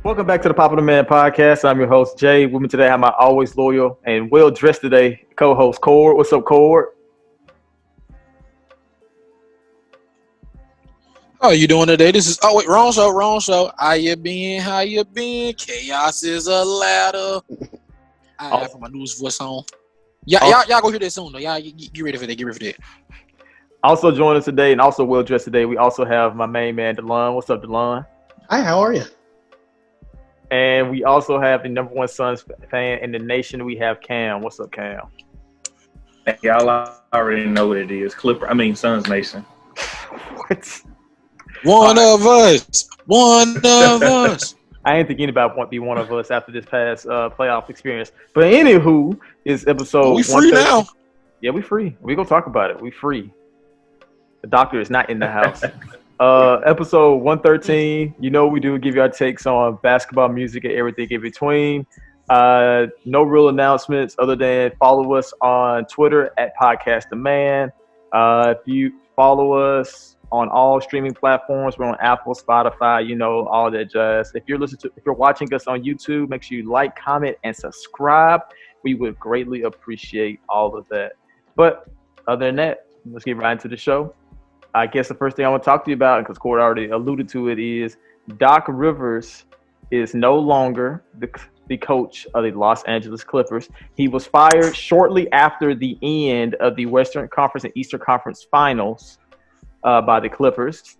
Welcome back to the Pop of the Man podcast. I'm your host, Jay. With me today, I have my always loyal and well-dressed today co-host, Cord. What's up, Cord? How you doing today? This is wrong show. How you been? Chaos is a ladder. I have my news voice on. Y'all go hear that soon though. Y'all get ready for that. Also joining us today and also well-dressed today, we also have my main man, DeLon. What's up, DeLon? Hi, how are you? And we also have the number one Suns fan in the nation. We have Cam. What's up, Cam? Y'all already know what it is. Suns Nation. What? One of us. I ain't think anybody want to be one of us after this past playoff experience. But anywho, is episode. We free now. Yeah, we free. We gonna talk about it. We free. The doctor is not in the house. Episode 113. You know what we do. We give you our takes on basketball, music, and everything in between. No real announcements other than follow us on Twitter at Podcast The Man. If you follow us on all streaming platforms, we're on Apple, Spotify, all that jazz. If you're watching us on YouTube, make sure you like, comment, and subscribe. We would greatly appreciate all of that. But other than that, let's get right into the show. I guess the first thing I want to talk to you about, because Cord already alluded to it, is Doc Rivers is no longer the coach of the Los Angeles Clippers. He was fired shortly after the end of the Western Conference and Eastern Conference Finals by the Clippers.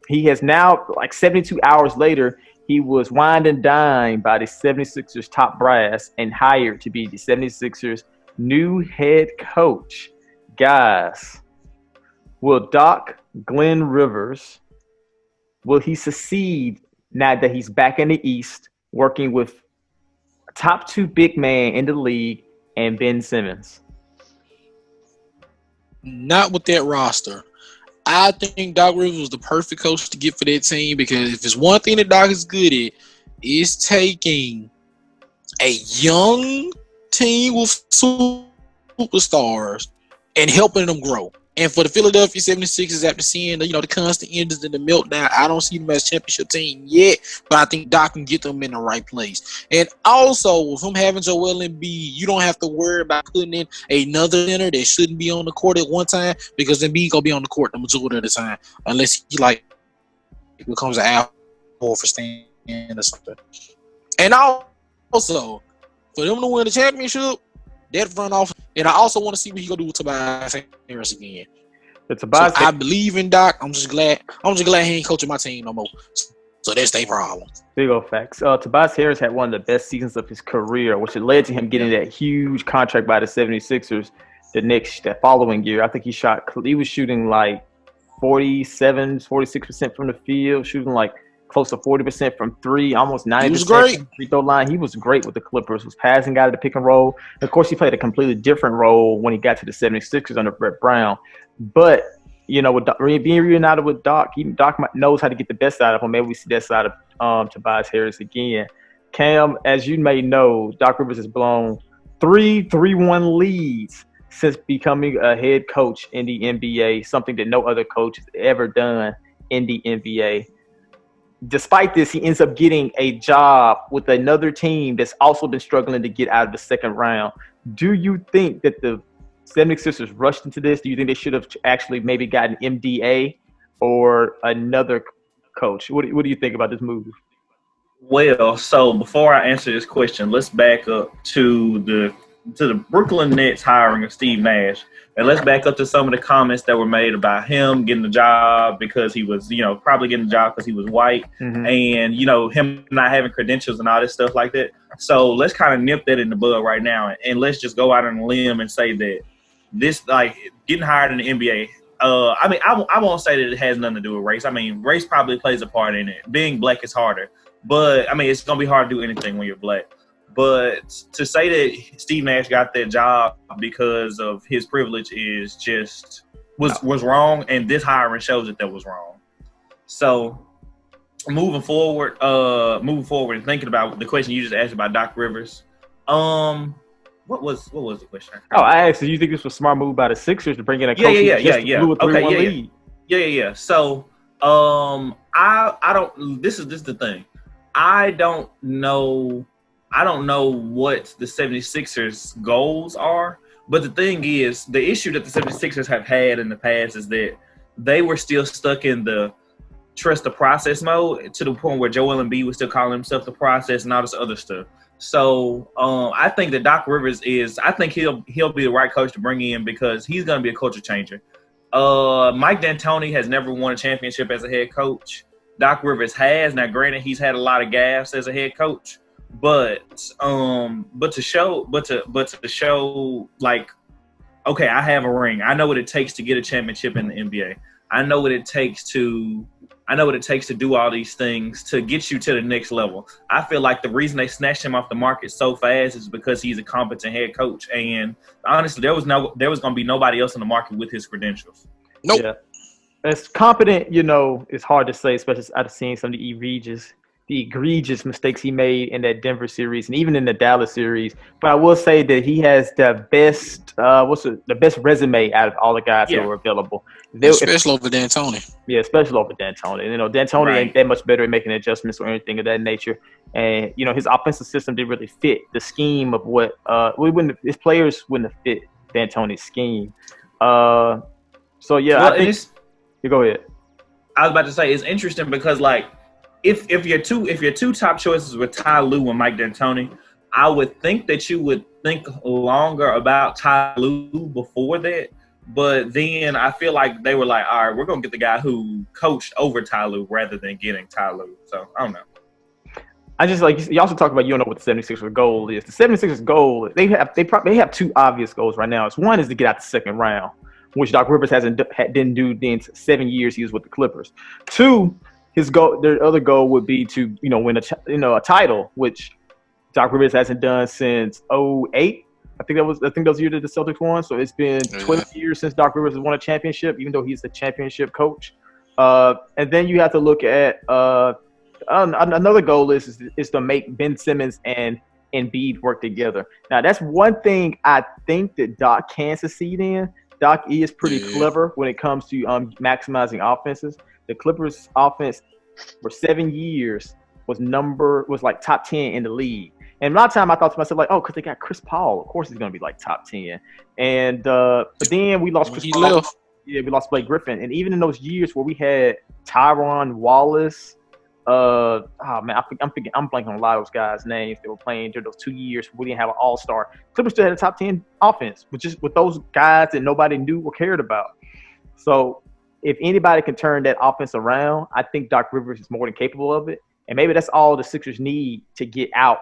He has now, 72 hours later, he was wined and dined by the 76ers top brass and hired to be the 76ers new head coach. Guys, will Glenn Rivers, will he succeed now that he's back in the East working with a top two big man in the league and Ben Simmons? Not with that roster. I think Doc Rivers was the perfect coach to get for that team because if there's one thing that Doc is good at, is taking a young team with superstars and helping them grow. And for the Philadelphia 76ers, after seeing the constant injuries and the meltdown, I don't see them as a championship team yet, but I think Doc can get them in the right place. And also, with him having Joel Embiid, you don't have to worry about putting in another center that shouldn't be on the court at one time because Embiid gonna be on the court the majority of the time, unless he becomes an Al Horford stand or something. And also, for them to win the championship, that front office, and I also want to see what he gonna do with Tobias Harris again. I believe in Doc. I'm just glad he ain't coaching my team no more. So that's their problem. Big old facts. Tobias Harris had one of the best seasons of his career, which led to him getting that huge contract by the 76ers that following year. I think he was shooting 46% from the field, shooting close to 40% from three, almost 90% he was great. from the free throw line. He was great with the Clippers, was passing out of the pick and roll. Of course, he played a completely different role when he got to the 76ers under Brett Brown. But, with being reunited with Doc, Doc knows how to get the best out of him. Maybe we see that side of Tobias Harris again. Cam, as you may know, Doc Rivers has blown 3-1 leads since becoming a head coach in the NBA, something that no other coach has ever done in the NBA. Despite this, he ends up getting a job with another team that's also been struggling to get out of the second round. Do you think that the 76ers rushed into this? Do you think they should have actually maybe gotten MDA or another coach? What do you think about this move? Well, so before I answer this question, let's back up to the Brooklyn Nets hiring of Steve Nash. And let's back up to some of the comments that were made about him getting the job because he was, probably getting the job because he was white and, him not having credentials and all this stuff like that. So let's kind of nip that in the bud right now. And let's just go out on a limb and say that this, getting hired in the NBA, I won't say that it has nothing to do with race. Race probably plays a part in it. Being black is harder. But, it's going to be hard to do anything when you're black. But to say that Steve Nash got that job because of his privilege is was wrong, and this hiring shows that was wrong. So moving forward and thinking about the question you just asked about Doc Rivers, what was the question? I asked, do you think this was a smart move by the Sixers to bring in a coach who blew a 3-1 lead? Yeah. So I don't. This is the thing. I don't know what the 76ers goals are, but the thing is, the issue that the 76ers have had in the past is that they were still stuck in the trust the process mode to the point where Joel Embiid was still calling himself the process and all this other stuff. So I think that Doc Rivers I think he'll be the right coach to bring in because he's going to be a culture changer. Mike D'Antoni has never won a championship as a head coach. Doc Rivers has. Now, granted, he's had a lot of gas as a head coach, but to show like, okay, I have a ring. I know what it takes to get a championship in the NBA. I know what it takes to do all these things to get you to the next level. I feel like the reason they snatched him off the market so fast is because he's a competent head coach. And honestly, there was going to be nobody else in the market with his credentials. Nope. Yeah. As competent, it's hard to say, especially out of seeing some of the egregious mistakes he made in that Denver series and even in the Dallas series. But I will say that he has the best, the best resume out of all the guys that were available. Especially over D'Antoni. Yeah, especially over D'Antoni. D'Antoni ain't that much better at making adjustments or anything of that nature. And his offensive system didn't really fit the scheme of what his players wouldn't have fit D'Antoni's scheme. So yeah, I think. You go ahead. I was about to say it's interesting because like if your two top choices were Ty Lue and Mike D'Antoni, I would think that you would think longer about Ty Lue before that. But then I feel like they were like, all right, we're gonna get the guy who coached over Ty Lue rather than getting Ty Lue. So I don't know. I just like you also talk about what the 76ers goal is. The 76ers goal, they have two obvious goals right now. One is to get out the second round, which Doc Rivers didn't do in 7 years he was with the Clippers. Two, their other goal would be to win a title, which Doc Rivers hasn't done since 2008. I think those years that the Celtics won. So it's been 12 years since Doc Rivers has won a championship, even though he's the championship coach. And then you have to look at another goal is to make Ben Simmons and Embiid work together. Now that's one thing I think that Doc can succeed in. Doc is pretty clever when it comes to maximizing offenses. The Clippers' offense for 7 years was like top 10 in the league. And a lot of time I thought to myself like, oh, because they got Chris Paul, of course he's going to be like top 10. And but then we lost Chris Paul. Yeah, we lost Blake Griffin. And even in those years where we had Tyron Wallace, I'm blanking on a lot of those guys' names that were playing during those 2 years. We didn't have an all-star. Clippers still had a top 10 offense, with those guys that nobody knew or cared about. So if anybody can turn that offense around, I think Doc Rivers is more than capable of it. And maybe that's all the Sixers need to get out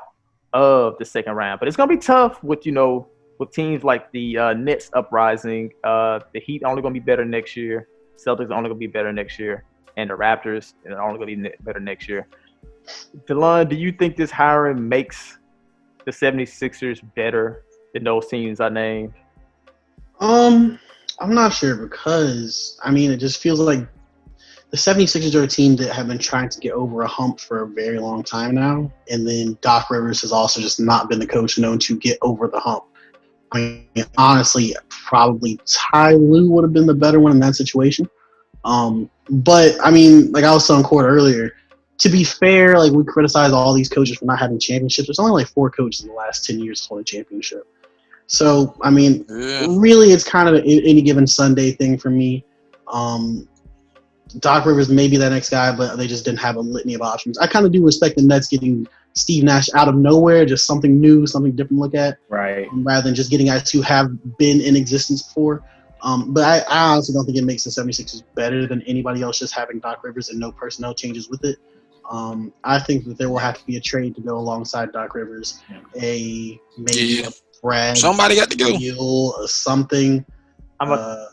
of the second round. But it's gonna be tough with teams like the Nets uprising. The Heat only gonna be better next year. Celtics only gonna be better next year. And the Raptors are only going to be better next year. DeLon, do you think this hiring makes the 76ers better than those teams I named? I'm not sure because, it just feels like the 76ers are a team that have been trying to get over a hump for a very long time now. And then Doc Rivers has also just not been the coach known to get over the hump. Honestly, probably Ty Lue would have been the better one in that situation. But like I was telling Court earlier, to be fair, like we criticize all these coaches for not having championships. There's only like 4 coaches in the last 10 years holding a championship. So, really it's kind of an any given Sunday thing for me. Doc Rivers may be that next guy, but they just didn't have a litany of options. I kind of do respect the Nets getting Steve Nash out of nowhere, just something new, something different to look at. Right. Rather than just getting guys who have been in existence before. But I honestly don't think it makes the 76ers better than anybody else just having Doc Rivers and no personnel changes with it. I think that there will have to be a trade to go alongside Doc Rivers. A Brad. Somebody got to go. Or something. I'm gonna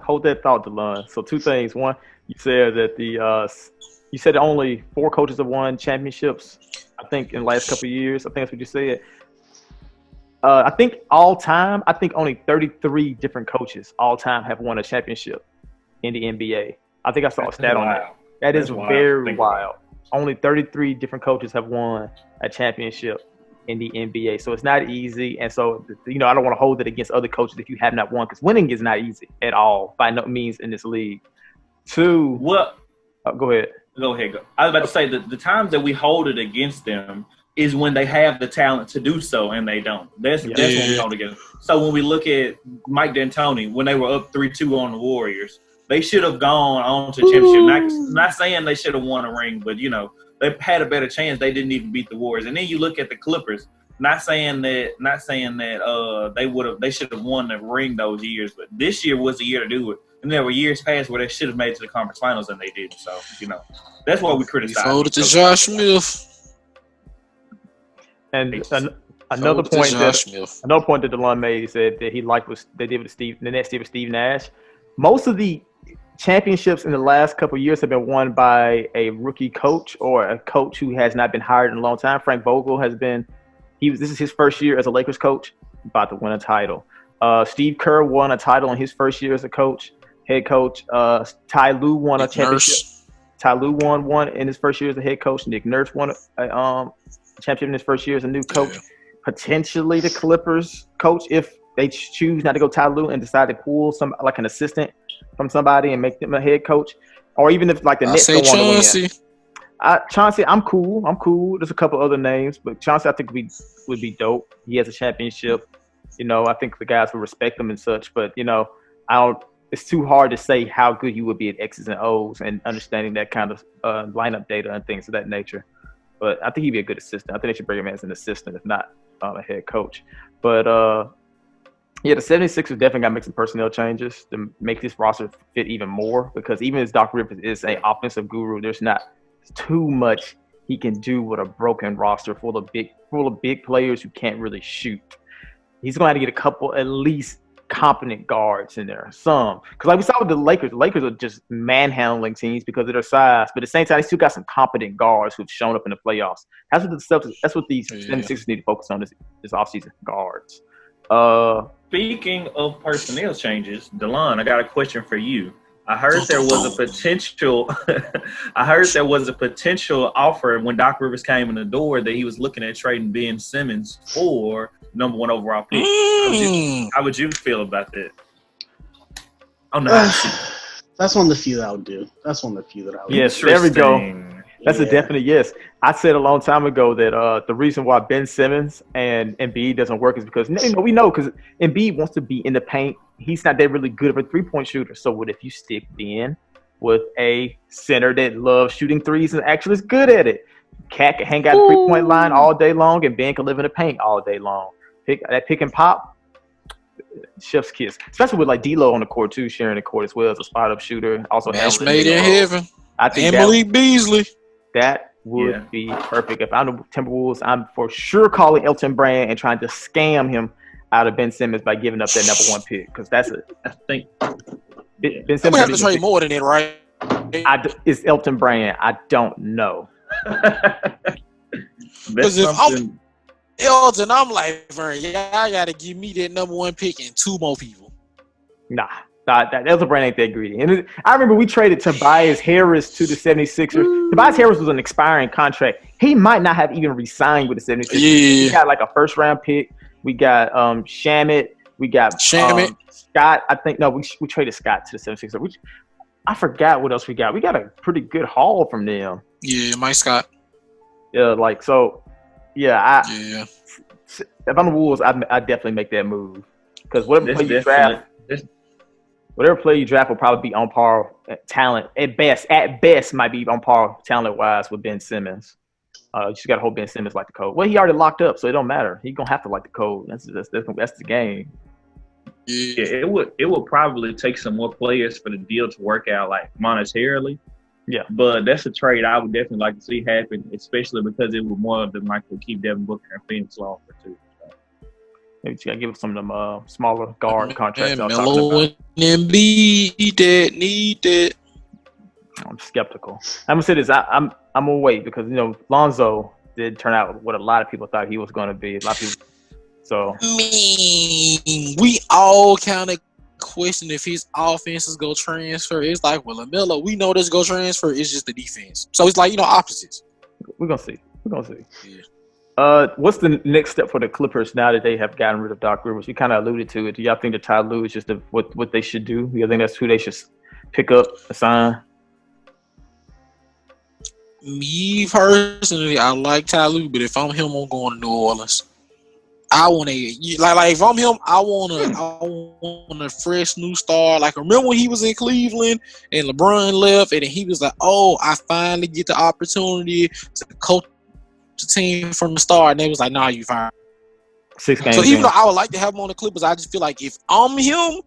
hold that thought, DeLon. So 2 things. One, you said that you said only 4 coaches have won championships, I think, in the last couple of years. I think that's what you said. I think all time, only 33 different coaches all time have won a championship in the NBA. I think I saw a stat on that. That is very wild. Only 33 different coaches have won a championship in the NBA. So it's not easy. And so, I don't want to hold it against other coaches if you have not won, because winning is not easy at all, by no means in this league. 2. Well, go ahead. Go ahead. Go. I was about to say that the times that we hold it against them is when they have the talent to do so and they don't. That's when we hold it against. So when we look at Mike D'Antoni, when they were up 3-2 on the Warriors, they should have gone on to championship. Not saying they should have won a ring, but they had a better chance. They didn't even beat the Warriors. And then you look at the Clippers. Not saying that they should have won the ring those years, but this year was the year to do it. And there were years past where they should have made it to the conference finals and they didn't. So, that's what we criticize. Sold it to Josh Smith. And another point that DeLon made, he said that he liked what they did with the Nets did with Steve Nash. Most of the championships in the last couple of years have been won by a rookie coach or a coach who has not been hired in a long time. Frank Vogel has been. This is his first year as a Lakers coach, about to win a title. Steve Kerr won a title in his first year as a head coach. Ty Lue won a championship. Ty Lue won one in his first year as a head coach. Nick Nurse won a championship in his first year as a new coach. Yeah. Potentially the Clippers coach, if they choose not to go Ty Lue and decide to pull like an assistant from somebody and make them a head coach, or even if like the Nets don't want to win. Chauncey, I'm cool. There's a couple other names, but Chauncey I think would be dope. He has a championship. I think the guys will respect him and such, but it's too hard to say how good you would be at X's and O's and understanding that kind of lineup data and things of that nature. But I think he'd be a good assistant. I think they should bring him as an assistant, if not a head coach. But the 76ers definitely got to make some personnel changes to make this roster fit even more, because even as Doc Rivers is an offensive guru, there's not too much he can do with a broken roster full of big players who can't really shoot. He's going to have to get a couple at least competent guards in there. Some, because like we saw with the Lakers are just manhandling teams because of their size. But at the same time, they still got some competent guards who've shown up in the playoffs. That's what these 76ers need to focus on this offseason, guards. Speaking of personnel changes, DeLon, I got a question for you. I heard there was a potential offer when Doc Rivers came in the door that he was looking at trading Ben Simmons for number 1 overall pick. How would you feel about that? That's one of the few that I would do. Yes, there we go. That's a definite yes. I said a long time ago that the reason why Ben Simmons and Embiid doesn't work is because we know because Embiid wants to be in the paint. He's not that really good of a three-point shooter. So what if you stick Ben with a center that loves shooting threes and actually is good at it? Cat can hang out the three-point line all day long, and Ben can live in the paint all day long. Pick and pop, chef's kiss. Especially with like D'Lo on the court too, sharing the court as well as a spot-up shooter. Also, match made in heaven. I think Malik Beasley. That would be perfect. If I'm the Timberwolves, I'm for sure calling Elton Brand and trying to scam him out of Ben Simmons by giving up that number 1 pick, because that's it. I think Ben Simmons have to trade more than it, right? It's Elton Brand. I don't know. Because if I'm Elton, I'm like, y'all got to give me that number 1 pick and 2 more people. Nah. That Elton Brand ain't that greedy. And I remember we traded Tobias Harris to the 76ers. Tobias Harris was an expiring contract. He might not have even re-signed with the 76ers. Yeah. We got like a first-round pick. We got Shamet. We got Scott. I think we traded Scott to the 76ers. I forgot what else we got. We got a pretty good haul from them. Yeah, Mike Scott. Yeah, like so. Yeah, if I'm the Wolves, I definitely make that move, because whatever player you draft will probably be on par talent at best. At best, might be on par talent-wise with Ben Simmons. You just got to hope Ben Simmons like the code. Well, he already locked up, so it don't matter. He's gonna have to like the code. That's the game. Yeah, it would probably take some more players for the deal to work out, like monetarily. Yeah, but that's a trade I would definitely like to see happen, especially because it would more than likely keep Devin Booker and Phoenix longer too. Maybe you gotta give some of them smaller guard contracts. Melo and Embiid need that. I'm skeptical. I'm gonna say this. I'm gonna wait because Lonzo did turn out what a lot of people thought he was gonna be. A lot of people. So we all kind of question if his offenses go transfer. It's like, well, LaMelo, we know this go transfer. It's just the defense. So it's like opposites. We're gonna see. Yeah. What's the next step for the Clippers now that they have gotten rid of Doc Rivers? You kind of alluded to it. Do y'all think that Ty Lue is just what they should do? Do you think that's who they should pick up, assign? Me personally, I like Ty Lue, but if I'm him, I'm going to New Orleans. I want like if I'm him, I want a fresh new start. Like remember when he was in Cleveland and LeBron left, and he was like, "Oh, I finally get the opportunity to coach the team from the start," and they was like, "Nah, you fired." 6 games. So even though I would like to have him on the Clippers, I just feel like if I'm him,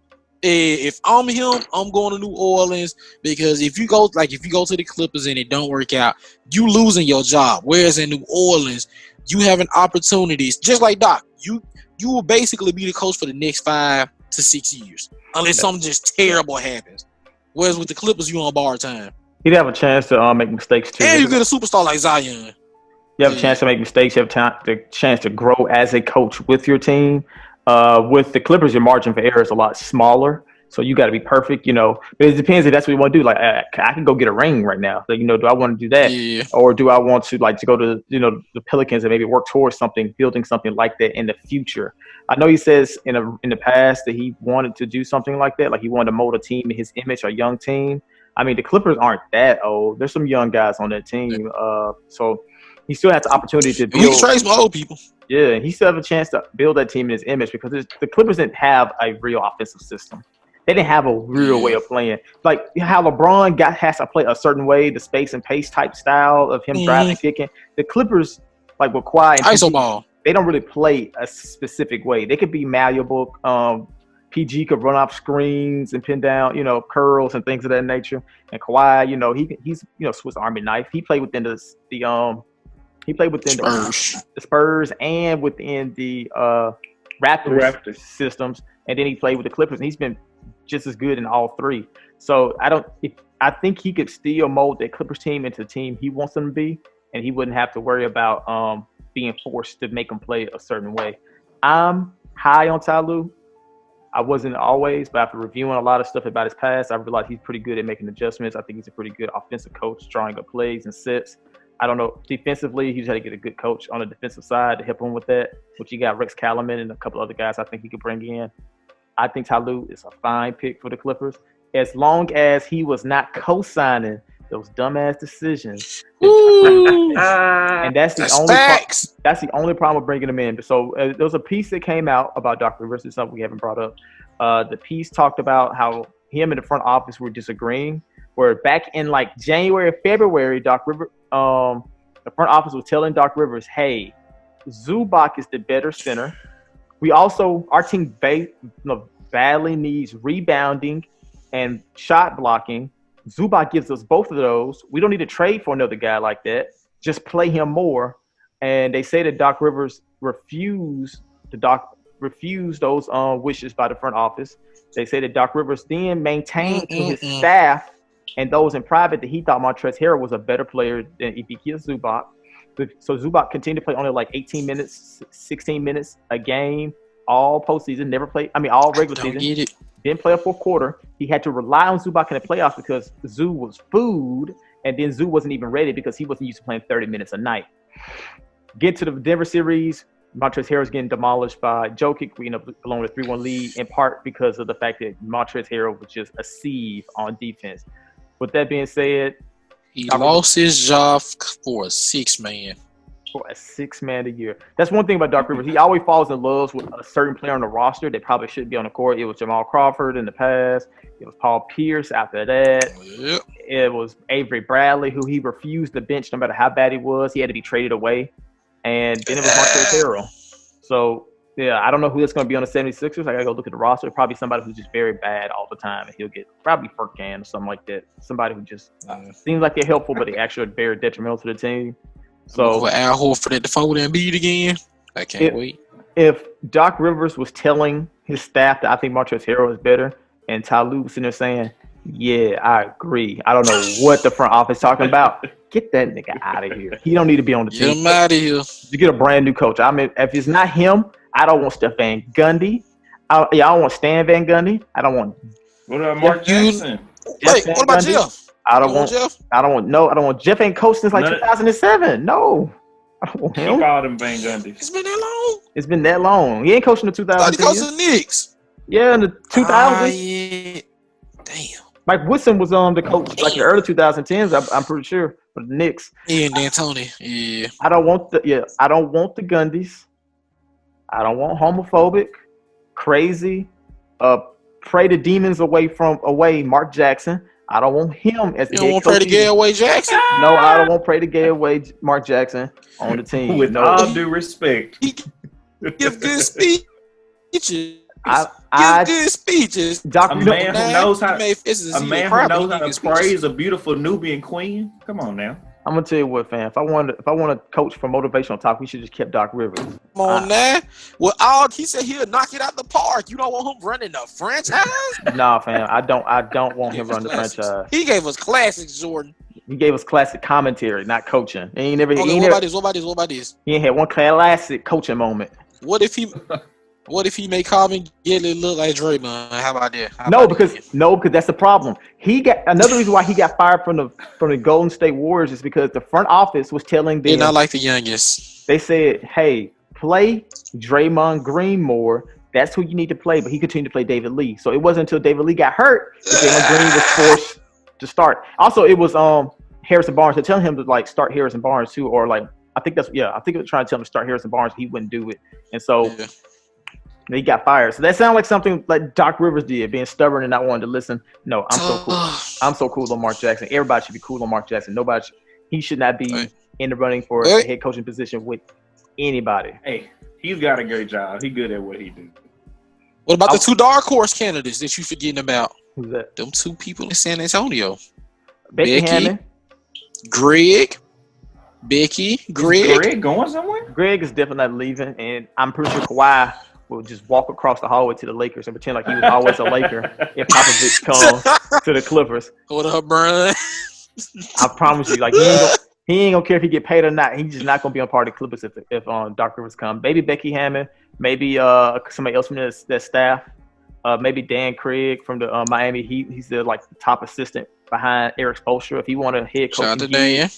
I'm going to New Orleans because if you go to the Clippers and it don't work out, you losing your job. Whereas in New Orleans, you having opportunities, just like Doc. You will basically be the coach for the next 5 to 6 years, unless something just terrible happens. Whereas with the Clippers, you on borrowed time. He'd have a chance to make mistakes too. And you get a superstar like Zion. You have a chance to make mistakes. You have the chance to grow as a coach with your team. With the Clippers, your margin for error is a lot smaller. So you got to be perfect, But it depends if that's what you want to do. Like, I can go get a ring right now. So, do I want to do that? Yeah. Or do I want to, to go to, the Pelicans and maybe work towards something, building something like that in the future? I know he says in the past that he wanted to do something like that. Like, he wanted to mold a team in his image, a young team. I mean, the Clippers aren't that old. There's some young guys on that team. So he still has the opportunity to build. We can trade some old people. Yeah, he still have a chance to build that team in his image because the Clippers didn't have a real offensive system. They didn't have a real way of playing. Like how LeBron has to play a certain way, the space and pace type style of him driving, kicking. The Clippers, like with Kawhi and ISO ball, they don't really play a specific way. They could be malleable. PG could run off screens and pin down, curls and things of that nature. And Kawhi, he's Swiss Army knife. He played within the Spurs and within the Raptors systems, and then he played with the Clippers, and he's been just as good in all three. So I think he could still mold that Clippers team into the team he wants them to be, and he wouldn't have to worry about being forced to make them play a certain way. I'm high on Ty Lue. I wasn't always, but after reviewing a lot of stuff about his past, I realized he's pretty good at making adjustments. I think he's a pretty good offensive coach, drawing up plays and sets. I don't know. Defensively, he just had to get a good coach on the defensive side to help him with that, which you got Rex Callman and a couple other guys I think he could bring in. I think Ty Lue is a fine pick for the Clippers as long as he was not co-signing those dumbass decisions. And that's the only problem with bringing him in. So there was a piece that came out about Doc Rivers. It's something we haven't brought up. The piece talked about how him and the front office were disagreeing. Where back in like January or February, the front office was telling Doc Rivers, "Hey, Zubac is the better center. Our team badly needs rebounding and shot blocking. Zubac gives us both of those. We don't need to trade for another guy like that. Just play him more." And they say that Doc Rivers refused those wishes by the front office. They say that Doc Rivers then maintained to his staff and those in private that he thought Montrezl Harrell was a better player than Ivica Zubac. So Zubac continued to play only like 18 minutes, 16 minutes a game, all postseason, all regular season. Didn't play a fourth quarter. He had to rely on Zubac in the playoffs because Zoo was food, and then Zoo wasn't even ready because he wasn't used to playing 30 minutes a night. Get to the Denver series, Montrezl Harrell's getting demolished by Jokic. We end up blowing a 3-1 lead, in part because of the fact that Montrezl Harrell was just a sieve on defense. With that being said, he lost his job for a six-man. For a six-man a year. That's one thing about Doc Rivers. He always falls in love with a certain player on the roster that probably shouldn't be on the court. It was Jamal Crawford in the past. It was Paul Pierce after that. Yep. It was Avery Bradley, who he refused to bench no matter how bad he was. He had to be traded away. And then it was Montrezl Harrell. So, yeah, I don't know who that's going to be on the 76ers. I got to go look at the roster. Probably somebody who's just very bad all the time. And he'll get probably Furkan or something like that. Somebody who just seems like they're helpful, but they actually are very detrimental to the team. So for Al Horford at the forward and Embiid again. I can't wait. If Doc Rivers was telling his staff that I think Montrezl Harrell is better, and Ty Lue was sitting there saying, "Yeah, I agree. I don't know what the front office talking about. Get that nigga out of here. He don't need to be on the team. Get him out of here. You get a brand new coach. I mean, if it's not him, I don't want Steph Van Gundy. I don't want Stan Van Gundy. I don't want. What about Mark Jackson? Wait, what about Jeff? I don't want Jeff. I don't want Jeff. Ain't coached since like 2007. No, I don't want him. He called him Van Gundy. It's been that long. It's been that long. He ain't coaching the 2000s. He coached the Knicks. Yeah, in the 2000s. Yeah. Damn. Mike Woodson was the coach like in the early 2010s. I'm pretty sure for the Knicks. Yeah, and D'Antoni. Yeah. I don't want the Gundys. I don't want homophobic, crazy, pray the demons away. Mark Jackson. I don't want him as the You head don't want to coach. pray to get away Jackson? No, I don't want pray to get away Mark Jackson on the team. With No. all due respect. Give good speeches. Give I good speeches. Doc, A you know, man who knows how He made faces a as he man cried, who but he knows how didn't to give speeches. praise a beautiful Nubian queen. Come on now. I'm gonna tell you what, fam. If I want to coach for motivational talk, we should just kept Doc Rivers. Come on, now. Well, he said he'll knock it out the park. You don't want him running the franchise? Nah, fam. I don't want him running the franchise. He gave us classics, Jordan. He gave us classic commentary, not coaching. He ain't never. Okay, he, ain't what never about this? What about this? What about this? he ain't had one classic coaching moment. What if he make Calvin Gidley look like Draymond? How about that? No, because that's the problem. He got another reason why he got fired from the Golden State Warriors is because the front office was telling them they're not like the youngest. they said, "Hey, play Draymond Green more. That's who you need to play." But he continued to play David Lee. So it wasn't until David Lee got hurt that Draymond Green was forced to start. Also, it was Harrison Barnes. They're telling him to like start Harrison Barnes too, or like I think it was trying to tell him to start Harrison Barnes. He wouldn't do it, and so. Yeah. He got fired. So that sounds like something like Doc Rivers did, being stubborn and not wanting to listen. No, I'm so cool. I'm so cool on Mark Jackson. Everybody should be cool on Mark Jackson. He should not be in the running for a head coaching position with anybody. Hey, he's got a great job. He's good at what he do. What about the two dark horse candidates that you forgetting about? Who's that? Them two people in San Antonio. Becky Hammond. Greg. Is Greg going somewhere? Greg is definitely not leaving, and I'm pretty sure Kawhi will just walk across the hallway to the Lakers and pretend like he was always a Laker if Popovich comes to the Clippers. What up, Brian? I promise you, like he ain't gonna care if he get paid or not. He's just not gonna be on part of the Clippers if Doc Rivers come. Maybe Becky Hammond, maybe somebody else from that staff, maybe Dan Craig from the Miami Heat. He's the like top assistant behind Eric Spoelstra. If he want a head coach, Shout out to Dan.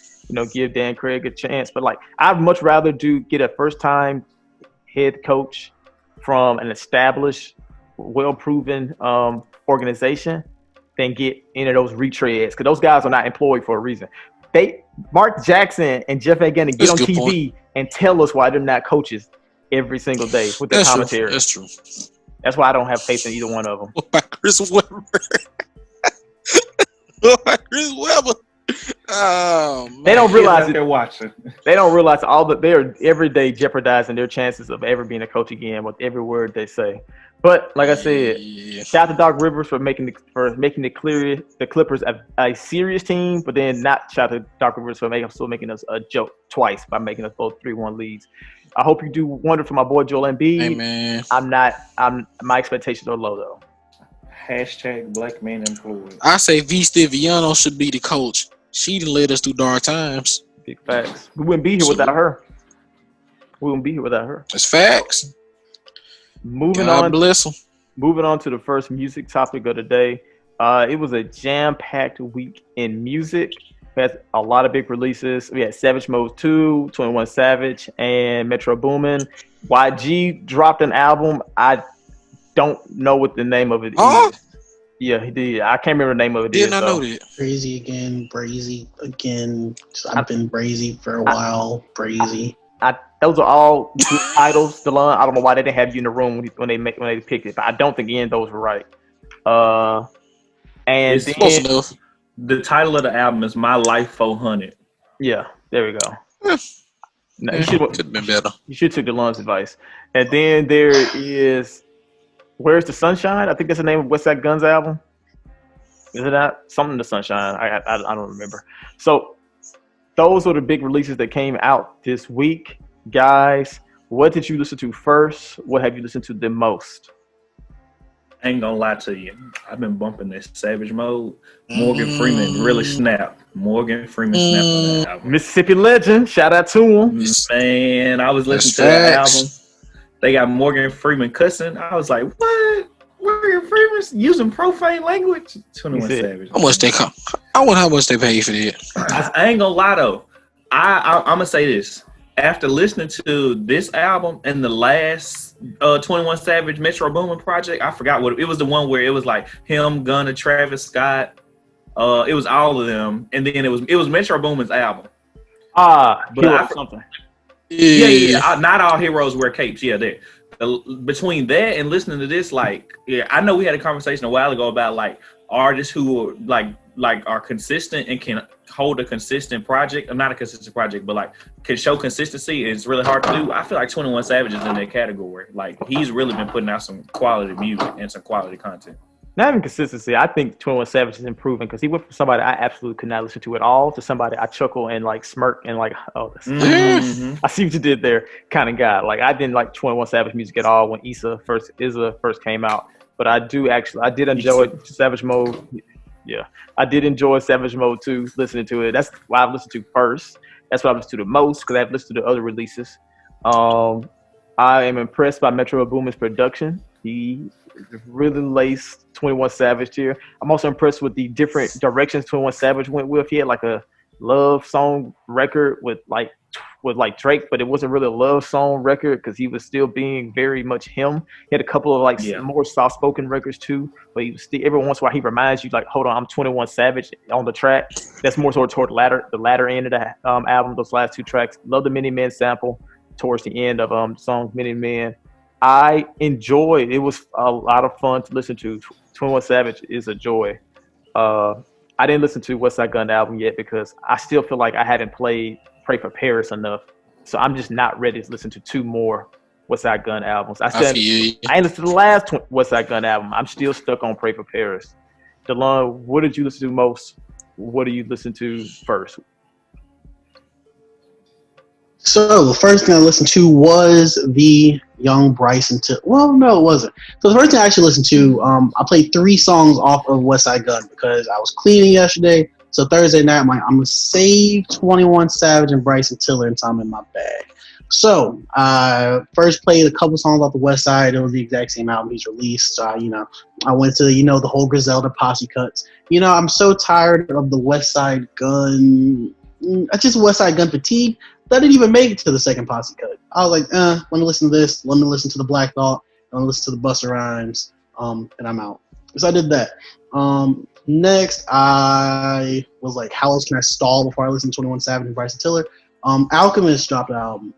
Give Dan Craig a chance. But like, I'd much rather get a first time head coach from an established, well-proven organization than get any of those retreads, because those guys are not employed for a reason. Mark Jackson and Jeff Van Gundy get on TV and tell us why they're not coaches every single day with their commentary. That's true. That's why I don't have faith in either one of them. What about Chris Webber? What about Chris Webber? Oh, man. They don't realize they're watching. They don't realize they're every day jeopardizing their chances of ever being a coach again with every word they say. But like I said, shout out to Doc Rivers for making the Clippers a serious team, but then not shout out to Doc Rivers for making us a joke twice by making us both 3-1 leads. I hope you do wonderful for my boy Joel Embiid. Hey, man. My expectations are low though. # black man employed. I say V. Stiviano should be the coach. She done led us through dark times. Big facts. We wouldn't be here without her. It's facts. Moving God on. bless them. Moving on to the first music topic of the day. It was a jam-packed week in music. We had a lot of big releases. We had Savage Mode 2, 21 Savage, and Metro Boomin. YG dropped an album. I don't know what the name of it is. Yeah, he did. I can't remember the name of it. Did not know that. Crazy again, Brazy again. I've been Brazy for a while. Brazy. Those are all good titles, Delon. I don't know why they didn't have you in the room when they picked it, but I don't think any of those were right. And It's Close enough. The title of the album is My Life 400. yeah, there we go. No, you Could have been better. You should take Delon's advice. And then there is Where's the Sunshine? I think that's the name of West Side Guns album. Is it that? Something to Sunshine. I don't remember. So those were the big releases that came out this week. Guys, what did you listen to first? What have you listened to the most? I ain't gonna lie to you. I've been bumping this Savage Mode. Morgan Freeman really snapped. Morgan Freeman snapped on that album. Mississippi Legend. Shout out to him. Man, I was listening to that album. They got Morgan Freeman cussing. I was like, what? Morgan Freeman's using profane language? 21 Savage. How much they come? I wonder how much they pay for that. I ain't gonna lie though. I'm gonna say this. After listening to this album and the last 21 Savage Metro Boomin project. I forgot what it was. The one where it was like him, Gunna, Travis Scott. It was all of them, and then it was Metro Boomin's album. Hero something. Yeah. Not all heroes wear capes. Yeah, there. Between that and listening to this, like, yeah, I know we had a conversation a while ago about like artists who are like are consistent and can hold a consistent project. Not a consistent project, but like can show consistency. It's really hard to do. I feel like 21 Savage is in that category. Like he's really been putting out some quality music and some quality content. Not even consistency. I think 21 Savage is improving because he went from somebody I absolutely could not listen to at all to somebody I chuckle and like smirk and like, oh, that's I see what you did there kind of guy. Like I didn't like 21 Savage music at all when Issa first came out, but I did enjoy Savage Mode. Yeah, I did enjoy Savage Mode too. Listening to it, that's what I've listened to first. That's what I've listened to the most because I've listened to the other releases. I am impressed by Metro Boomin's production. He really laced 21 Savage here. I'm also impressed with the different directions 21 Savage went with. He had like a love song record with Drake, but it wasn't really a love song record because he was still being very much him. He had a couple of more soft-spoken records too, but he was still, every once in a while he reminds you like, hold on, I'm 21 Savage on the track. That's more toward the latter end of the album, those last two tracks. Love the Mini Men sample towards the end of the song Mini Men. I enjoyed. It was a lot of fun to listen to. 21 Savage is a joy. I didn't listen to West Side Gun album yet because I still feel like I hadn't played Pray for Paris enough. So I'm just not ready to listen to two more West Side Gun albums. I ain't listened to the last West Side Gun album. I'm still stuck on Pray for Paris. DeLon, what did you listen to most? What do you listen to first? So the first thing I listened to was the Young Bryson Tiller. Well, no, it wasn't. So the first thing I actually listened to, I played 3 songs off of West Side Gun because I was cleaning yesterday. So Thursday night, I'm gonna save 21 Savage and Bryson Tiller until I'm in my bag. So I first played a couple songs off the West Side. It was the exact same album he's released. So I went to the whole Griselda posse cuts. I'm so tired of the West Side Gun. It's just West Side Gun fatigue. That didn't even make it to the second posse cut. I was like, let me listen to this. Let me listen to the Black Thought. Let me listen to the Busta Rhymes. And I'm out. So I did that. Next, I was like, how else can I stall before I listen to 21 Savage and Bryson Tiller? Alchemist dropped an album.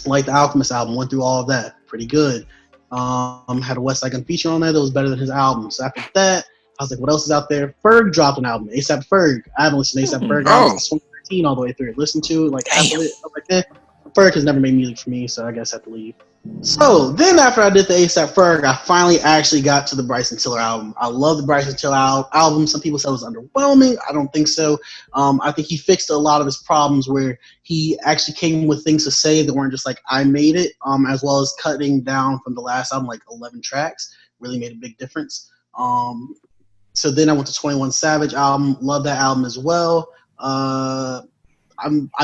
Like the Alchemist album. Went through all of that. Pretty good. Had a West Side Gun feature on there that was better than his album. So after that, I was like, what else is out there? Ferg dropped an album. A$AP Ferg. I haven't listened to A$AP Ferg since 2013 all the way through. Listened to it, like half of it. I was like, Ferg has never made music for me, so I guess I have to leave. So then after I did the A$AP Ferg, I finally actually got to the Bryson Tiller album. I love the Bryson Tiller album. Some people said it was underwhelming. I don't think so. I think he fixed a lot of his problems where he actually came with things to say that weren't just like, I made it, as well as cutting down from the last album, like 11 tracks. Really made a big difference. So then I went to 21 Savage album. Love that album as well. I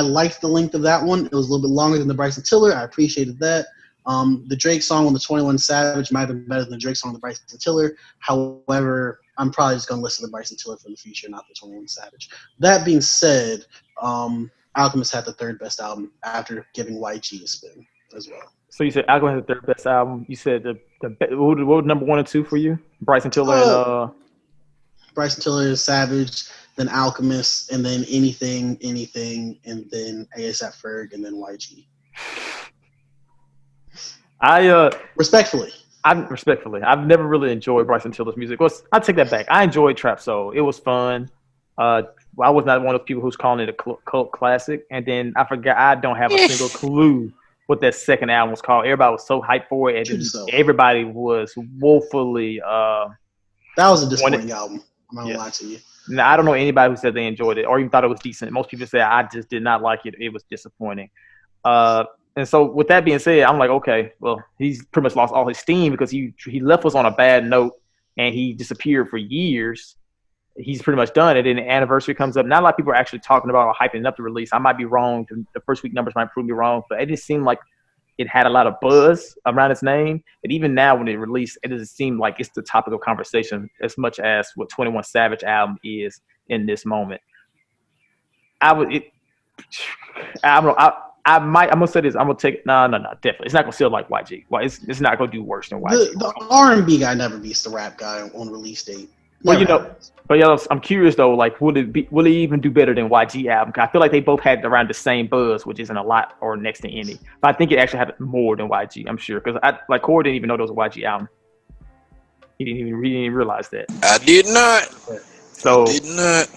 liked the length of that one. It was a little bit longer than the Bryson Tiller. I appreciated that. The Drake song on the 21 Savage might have been better than the Drake song on the Bryson Tiller. However, I'm probably just going to listen to the Bryson Tiller for the future, not the 21 Savage. That being said, Alchemist had the third best album after giving YG a spin as well. So you said Alchemist had the third best album. You said what was number 1 and 2 for you? Bryson Tiller and Bryson Tiller, Savage, then Alchemist, and then anything, and then A$AP Ferg, and then YG. Respectfully, I've never really enjoyed Bryson Tiller's music. I take that back. I enjoyed Trap Soul. It was fun. I was not one of those people who's calling it a cult classic. And then I forgot. I don't have a single clue what that second album was called. Everybody was so hyped for it, and everybody was woefully. That was a disappointing album. I'm not gonna lie to you. Now, I don't know anybody who said they enjoyed it or even thought it was decent. Most people say I just did not like it. It was disappointing. And so with that being said, I'm like, okay, well, he's pretty much lost all his steam because he left us on a bad note and he disappeared for years. He's pretty much done. And then the anniversary comes up. Not a lot of people are actually talking about or hyping up the release. I might be wrong. The first week numbers might prove me wrong, but it just seemed like it had a lot of buzz around its name. And even now when it released, it doesn't seem like it's the topic of conversation as much as what 21 Savage album is in this moment. I don't know. I'm gonna say this. I'm gonna take no, definitely. It's not gonna sell like YG. Well, it's not gonna do worse than YG. The R&B guy never beats the rap guy on release date. Well, Never happens. but I'm curious though. Like, will it even do better than YG album? 'Cause I feel like they both had around the same buzz, which isn't a lot or next to any. But I think it actually had more than YG. I'm sure because Corey didn't even know there was a YG album. He didn't even realize that. I did not. So Did not.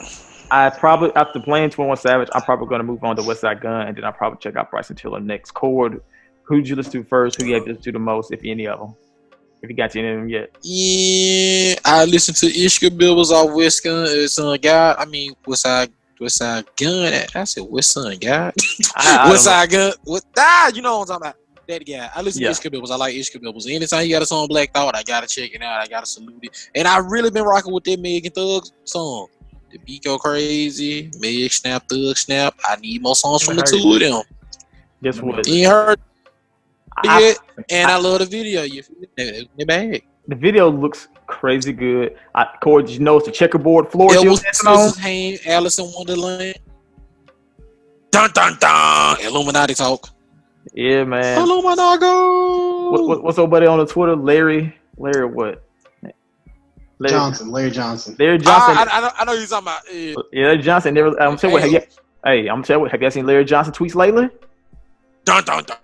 I probably after playing 21 Savage, I'm probably gonna move on to Westside Gun, and then I'll probably check out Bryson Tiller next. Cord, who'd you listen to first? Who you have listened to the most, if any of them? If you got to any of them yet? Yeah, I listened to Ishka Bibbles off West Son God. I mean, Westside Gun. I said West Son God. Westside Gun. You know what I'm talking about. That guy. I listen to Ishka Bibbles. I like Ishka Bibbles. Anytime he got a song Black Thought, I gotta check it out. I gotta salute it. And I really been rocking with that Megan Thug song. The beat go crazy. Meg Snap, Thug Snap. I need more songs from the two of them. Guess what? You ain't heard it, and I love the video. You feel me? The bag. The video looks crazy good. Corey, did you know it's the checkerboard floor? Elvis Haim, Alice in Wonderland. Dun dun dun. Illuminati talk. Yeah, man. Illuminati. What's old buddy on the Twitter? Larry what? Larry Johnson. Larry Johnson. I know you're talking about. Yeah, Larry Johnson. I'm saying, I'm telling you, have you seen Larry Johnson tweets lately? Dun dun dun.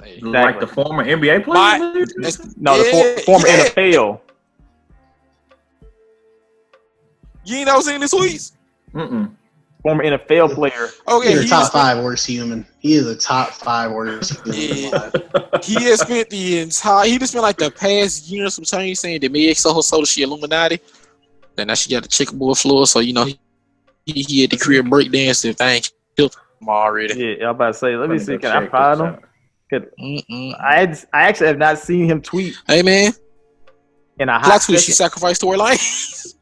Hey. Like the former NBA player? The former NFL. You ain't never seen his tweets? Former NFL player. Okay, he's a top 5 worst human. He is a top 5 worst human. He has spent he just spent like the past year or some time saying that Meg so she Illuminati. And now she got the checkerboard floor, so you know he had the career breakdance if I ain't killed him already. Yeah, I'm about to say, let me see, can I find him? I actually have not seen him tweet. Hey man. In a hot tweet, she sacrificed Tory Lanez.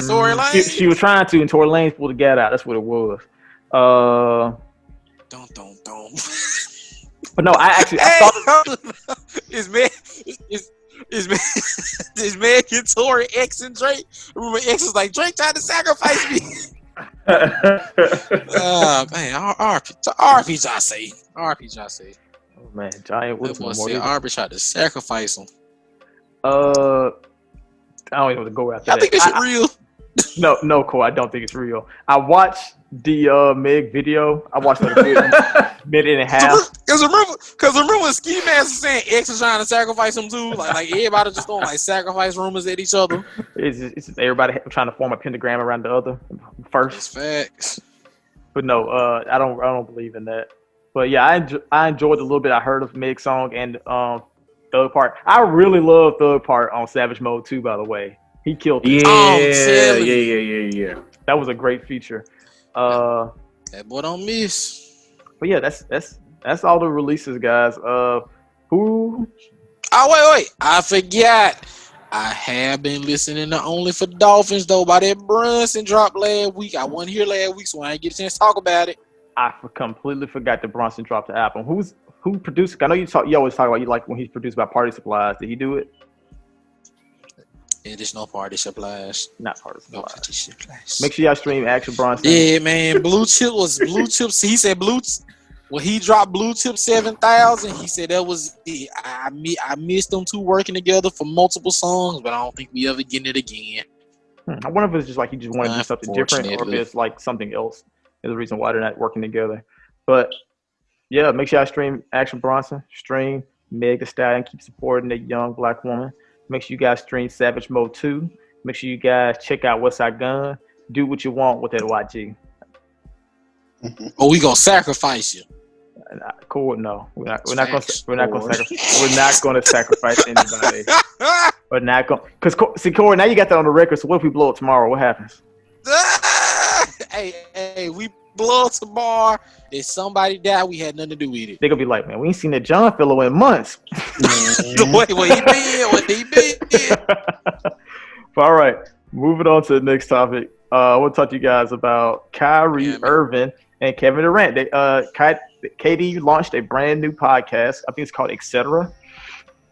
Tory Lanez. She was trying to, and Tory Lanez pulled the gat out. That's what it was. Don't. But no, I saw this. Is Meg and Tory X and Drake? Remember X was like, Drake tried to sacrifice me. Man, RP Jase. Oh man, Giant Wilson. RP tried to sacrifice him. I don't even know to go after that. I think this is real. No, Cole, I don't think it's real. I watched the Meg video. I watched like a minute and a half. Because remember when Ski Mask was saying X is trying to sacrifice him too? Like everybody just throwing like sacrifice rumors at each other. It's just everybody trying to form a pentagram around the other first. It's facts. But no, I don't believe in that. But yeah, I enjoyed the little bit I heard of Meg's song and Thug Part. I really love Thug Part on Savage Mode 2, by the way. He killed it. Yeah. That was a great feature. That boy don't miss. But yeah, that's all the releases, guys. Who? Oh wait, I forgot. I have been listening to Only for Dolphins though by that Brunson drop last week. I wasn't here last week, so I didn't get a chance to talk about it. I completely forgot that Bronson dropped the album. Who produced? I know you always talk about you like when he's produced by Party Supplies. Did he do it? It is no Party Supplies. Not Party Supplies. No Party Supplies. Make sure y'all stream Action Bronson. Yeah, man. Blue Chip. He said Blue. When he dropped Blue Chip 7000, he said that was it. I missed them two working together for multiple songs, but I don't think we ever get it again. I wonder if it's just like he just wanted to do something different, or if it's like something else is the reason why they're not working together. But yeah, make sure I stream Action Bronson, stream Meg Thee Stallion, keep supporting that young black woman. Make sure you guys stream Savage Mode 2. Make sure you guys check out Westside Gun. Do what you want with that YG. Oh, we gonna sacrifice you. Cool. No, we're not gonna sacrifice anybody. We're not going because see, Corey, now you got that on the record. So what if we blow it tomorrow? What happens? Hey, we blow it tomorrow. If somebody died, we had nothing to do with it. They gonna be like, man, we ain't seen that John fellow in months. What he been? All right, moving on to the next topic. We'll talk to you guys about Kyrie Irving and Kevin Durant. KD launched a brand new podcast. I think it's called Etc.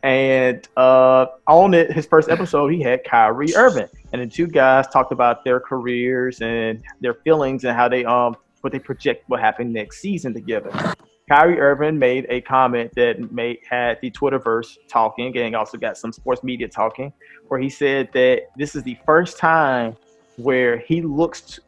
And on it, his first episode, he had Kyrie Irving, and the two guys talked about their careers and their feelings and how they what they project what happened next season together. Kyrie Irving made a comment that had the Twitterverse talking, and also got some sports media talking, where he said that this is the first time where he looks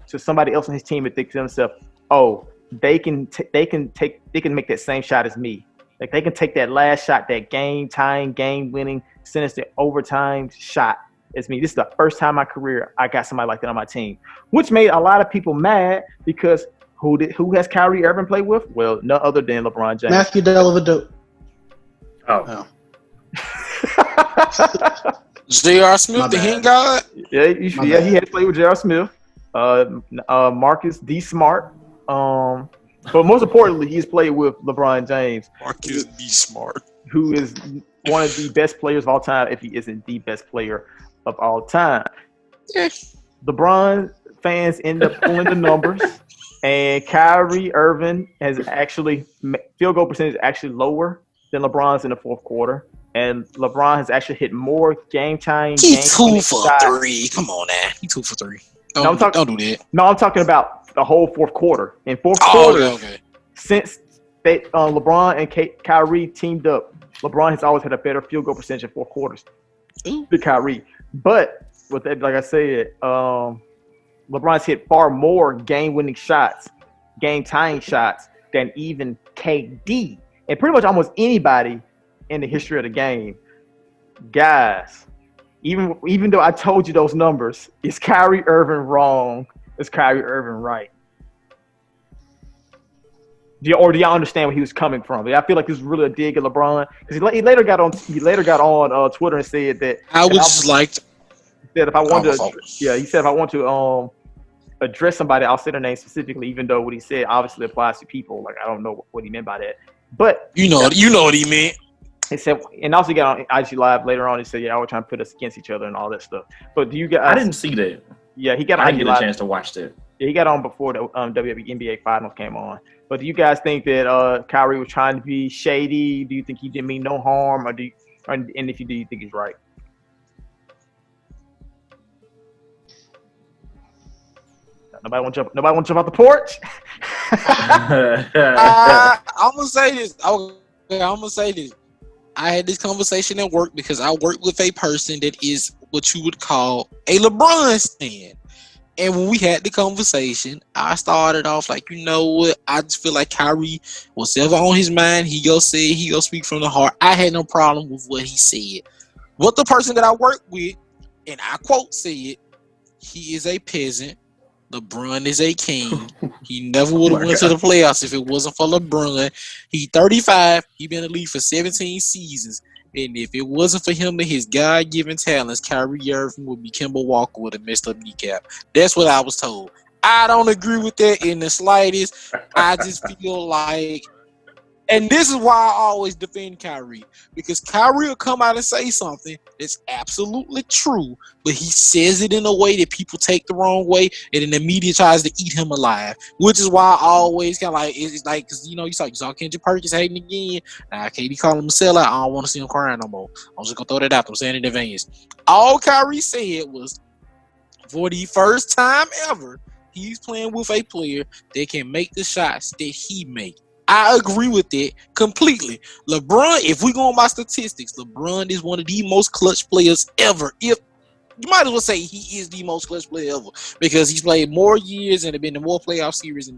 to somebody else on his team and thinks to himself, "Oh, they can make that same shot as me. Like they can take that last shot, that game-tying, game-winning, send us to overtime shot as me. This is the first time in my career I got somebody like that on my team," which made a lot of people mad because who has Kyrie Irving played with? Well, none other than LeBron James. Matthew Dellavedova. Oh. J.R. Smith, the hand guard. Yeah, he had played with J.R. Smith, Marcus D. Smart, but most importantly, he's played with LeBron James. Marcus D. Smart, who is one of the best players of all time, if he isn't the best player of all time. Yeah. LeBron fans end up pulling the numbers. And Kyrie Irving has actually field goal percentage actually lower than LeBron's in the fourth quarter, and LeBron has actually hit more game time. He's 2 for 3. Come on, now. He's 2 for 3. Don't do that. No, I'm talking about the whole fourth quarter. In fourth quarter, okay. Since LeBron and Kyrie teamed up, LeBron has always had a better field goal percentage in fourth quarters than Kyrie. But with that, like I said, LeBron's hit far more game-winning shots, game-tying shots than even KD, and pretty much almost anybody in the history of the game. Guys, even though I told you those numbers, is Kyrie Irving wrong? Is Kyrie Irving right? Do y'all understand where he was coming from? I feel like this is really a dig at LeBron because he later got on Twitter and said that I would just like. That if I wanted to, he said if I want to address somebody, I'll say their name specifically, even though what he said obviously applies to people. Like I don't know what he meant by that, but you know what he meant. He said, and also he got on IG Live later on. He said, "Yeah, I was trying to put us against each other and all that stuff." But do you guys? I didn't see that. Yeah, he got. I on didn't IG get a Live. chance to watch that. Yeah, he got on before the NBA Finals came on. But do you guys think that Kyrie was trying to be shady? Do you think he didn't mean no harm, and if you do, you think he's right? Nobody want to jump out the porch. I'm gonna say this. I had this conversation at work because I work with a person that is what you would call a LeBron stan. And when we had the conversation, I started off like, you know what? I just feel like Kyrie, whatever on his mind, he go say it, he go speak from the heart. I had no problem with what he said. What the person that I work with, and I quote said, he is a peasant. LeBron is a king. He never would have went to the playoffs if it wasn't for LeBron. He 35. He been in the league for 17 seasons. And if it wasn't for him and his God-given talents, Kyrie Irving would be Kemba Walker with a messed up kneecap. That's what I was told. I don't agree with that in the slightest. I just feel like, and this is why I always defend Kyrie, because Kyrie will come out and say something that's absolutely true, but he says it in a way that people take the wrong way, and then the media tries to eat him alive, which is why I always kind of like, it's like, because, you saw Kendrick Perkins hating again. Now, KD call him a sellout. I don't want to see him crying no more. I'm just going to throw that out. I'm saying it in advance. All Kyrie said was, for the first time ever, he's playing with a player that can make the shots that he makes. I agree with it completely. LeBron, if we go on by statistics, LeBron is one of the most clutch players ever. If you might as well say he is the most clutch player ever because he's played more years and have been in more playoff series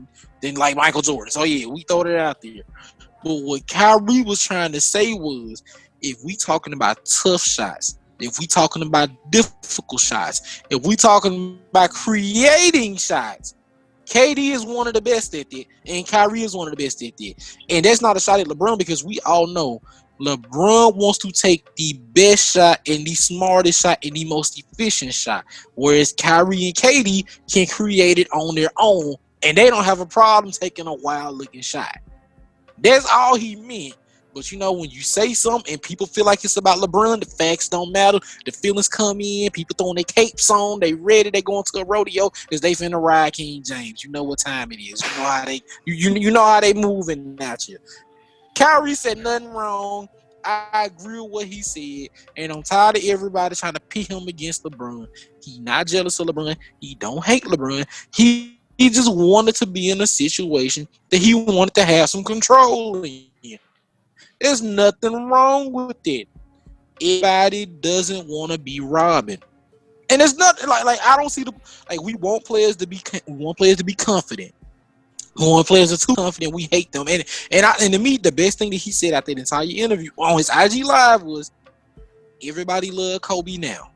than like Michael Jordan. So yeah, we throw that out there. But what Kyrie was trying to say was, if we talking about tough shots, if we talking about difficult shots, if we talking about creating shots, KD is one of the best at that, and Kyrie is one of the best at that. And that's not a shot at LeBron because we all know LeBron wants to take the best shot and the smartest shot and the most efficient shot, whereas Kyrie and KD can create it on their own, and they don't have a problem taking a wild-looking shot. That's all he meant. But, when you say something and people feel like it's about LeBron, the facts don't matter. The feelings come in. People throwing their capes on. They ready. They going to a rodeo because they finna ride King James. You know what time it is. You know how they you know how they moving at you. Kyrie said nothing wrong. I agree with what he said. And I'm tired of everybody trying to pit him against LeBron. He not jealous of LeBron. He don't hate LeBron. He He just wanted to be in a situation that he wanted to have some control in. There's nothing wrong with it. Everybody doesn't want to be Robin, and there's nothing like I don't see we want players to be confident. We want players that are too confident. We hate them, and to me the best thing that he said after the entire interview on his IG live was, everybody love Kobe now,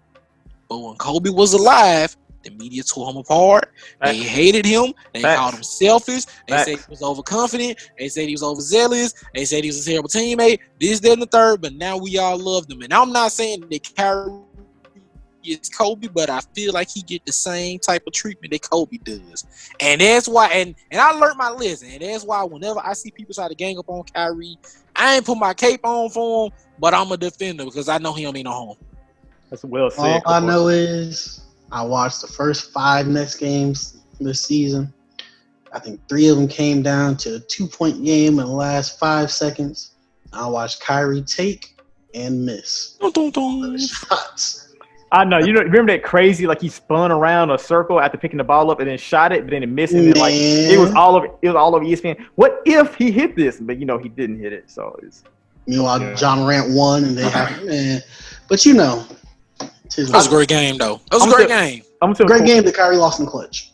but when Kobe was alive, the media tore him apart. They hated him. They called him selfish. They said he was overconfident. They said he was overzealous. They said he was a terrible teammate. This, that, and the third. But now we all love him. And I'm not saying that Kyrie is Kobe, but I feel like he get the same type of treatment that Kobe does. And that's why. And I learned my lesson. And that's why whenever I see people try to gang up on Kyrie, I ain't put my cape on for him, but I'm a defender because I know he don't mean no harm. That's well said. All I know is I watched the first 5 Nets games this season. I think 3 of them came down to a 2-point game in the last 5 seconds. I watched Kyrie take and miss shots. I know. You know, remember that crazy, like he spun around a circle after picking the ball up and then shot it, but then it missed. And then, like it was all over ESPN. What if he hit this? But he didn't hit it. So it's meanwhile, John Morant won, and they have But that was a great game, though. That was a great game. Great game that Kyrie lost in the clutch.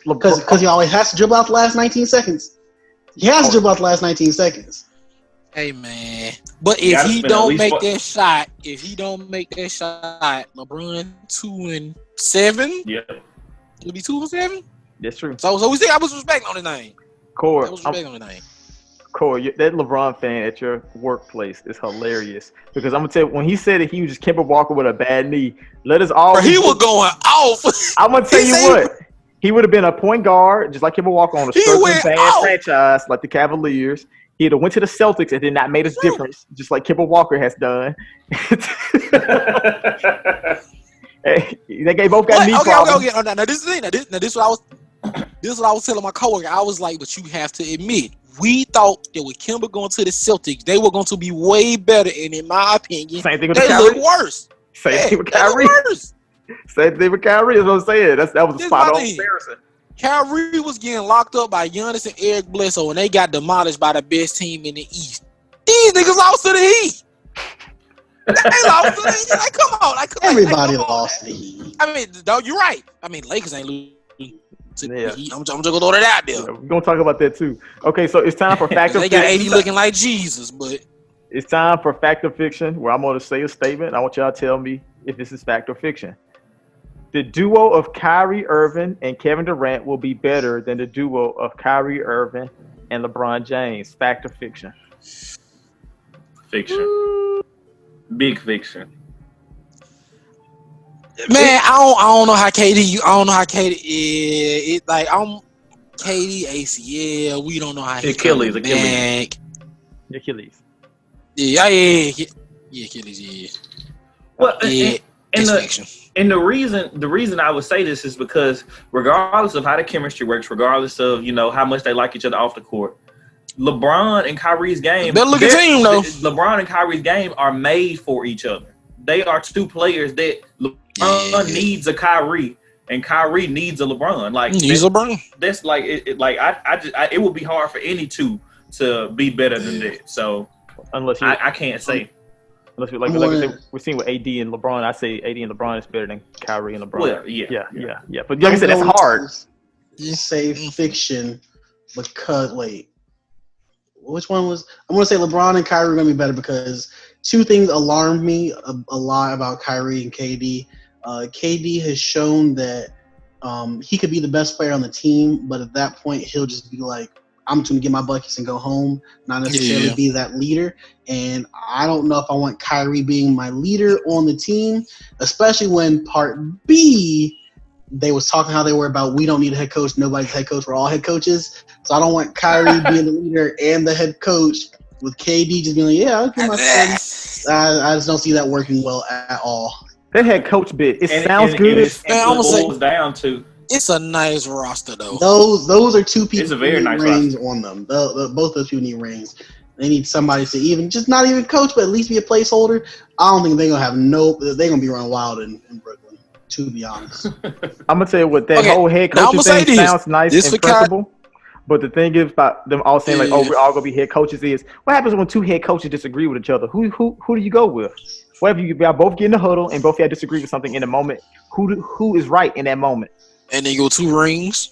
Because he always has to dribble out the last 19 seconds. He has to dribble out the last 19 seconds. Hey, man. But if he don't make that shot, LeBron 2-7. Yeah. It'll be 2-7. That's true. So we think I was respecting on the name. Corey, Corey, that LeBron fan at your workplace is hilarious because I'm gonna tell you, when he said that he was just Kemba Walker with a bad knee, let us all. He was going off. I'm gonna tell you what, he would have been a point guard just like Kemba Walker on a struggling bad franchise like the Cavaliers. He'd have went to the Celtics and then not made a difference, just like Kemba Walker has done. They both got knee problems. Okay. Now this is the thing. Now this is what I was telling my coworker. I was like, but you have to admit, we thought that with Kemba going to the Celtics, they were going to be way better. And in my opinion, same thing with they look worse. Same thing with Kyrie. Same thing with Kyrie is what I'm saying. That was a spot on comparison. Kyrie was getting locked up by Giannis and Eric Bledsoe, and they got demolished by the best team in the East. These niggas lost to the Heat. They lost to the Heat. Like, come on. Everybody lost to the Heat. I mean, though, you're right. I mean, Lakers ain't losing. I'm just gonna throw that out there. Yeah, we're gonna talk about that too. Okay, so it's time for fact or fiction. They got 80 looking like Jesus, but it's time for fact or fiction, where I'm gonna say a statement. I want y'all to tell me if this is fact or fiction. The duo of Kyrie Irving and Kevin Durant will be better than the duo of Kyrie Irving and LeBron James. Fact or fiction? Fiction. Big fiction. Man, I don't know how KD. I don't know how KD is. It like I'm KD ACL. We don't know how he Achilles. Achilles. Yeah, Achilles. Yeah. Well, yeah. And the reason I would say this is because regardless of how the chemistry works, regardless of how much they like each other off the court, LeBron and Kyrie's game. Better looking team though. LeBron and Kyrie's game are made for each other. They are two players that LeBron needs a Kyrie and Kyrie needs a LeBron. Like needs a LeBron. That's like it would be hard for any two to be better than that. So unless I can't say. Unless we're seeing with AD and LeBron, I say AD and LeBron is better than Kyrie and LeBron. Well, yeah. But like I said, that's hard. You say fiction because which one was? I'm gonna say LeBron and Kyrie are gonna be better because two things alarmed me a lot about Kyrie and KD. KD has shown that he could be the best player on the team, but at that point he'll just be like, I'm just going to get my buckets and go home, not necessarily be that leader. And I don't know if I want Kyrie being my leader on the team, especially when part B, they was talking how they were about we don't need a head coach, nobody's head coach, we're all head coaches. So I don't want Kyrie being the leader and the head coach with KD just being like, yeah, I'll give my son. I just don't see that working well at all. That head coach bit, it sounds good. It boils down to it's a nice roster, though. Those are two people. It's a very nice rings roster on them. Both those people need rings. They need somebody to even just not even coach, but at least be a placeholder. I don't think they're gonna have they're gonna be running wild in Brooklyn. to be honest. I'm gonna tell you what, that Okay, whole head now coaching I'ma say thing this. sounds nice This and for Ky- principle. But the thing is about them all saying like, "Oh, Yeah. we're all gonna be head coaches." Is what happens when two head coaches disagree with each other? Who do you go with? Whatever y'all both get in the huddle and both y'all disagree with something in the moment. Who is right in that moment? And then you go 2 rings.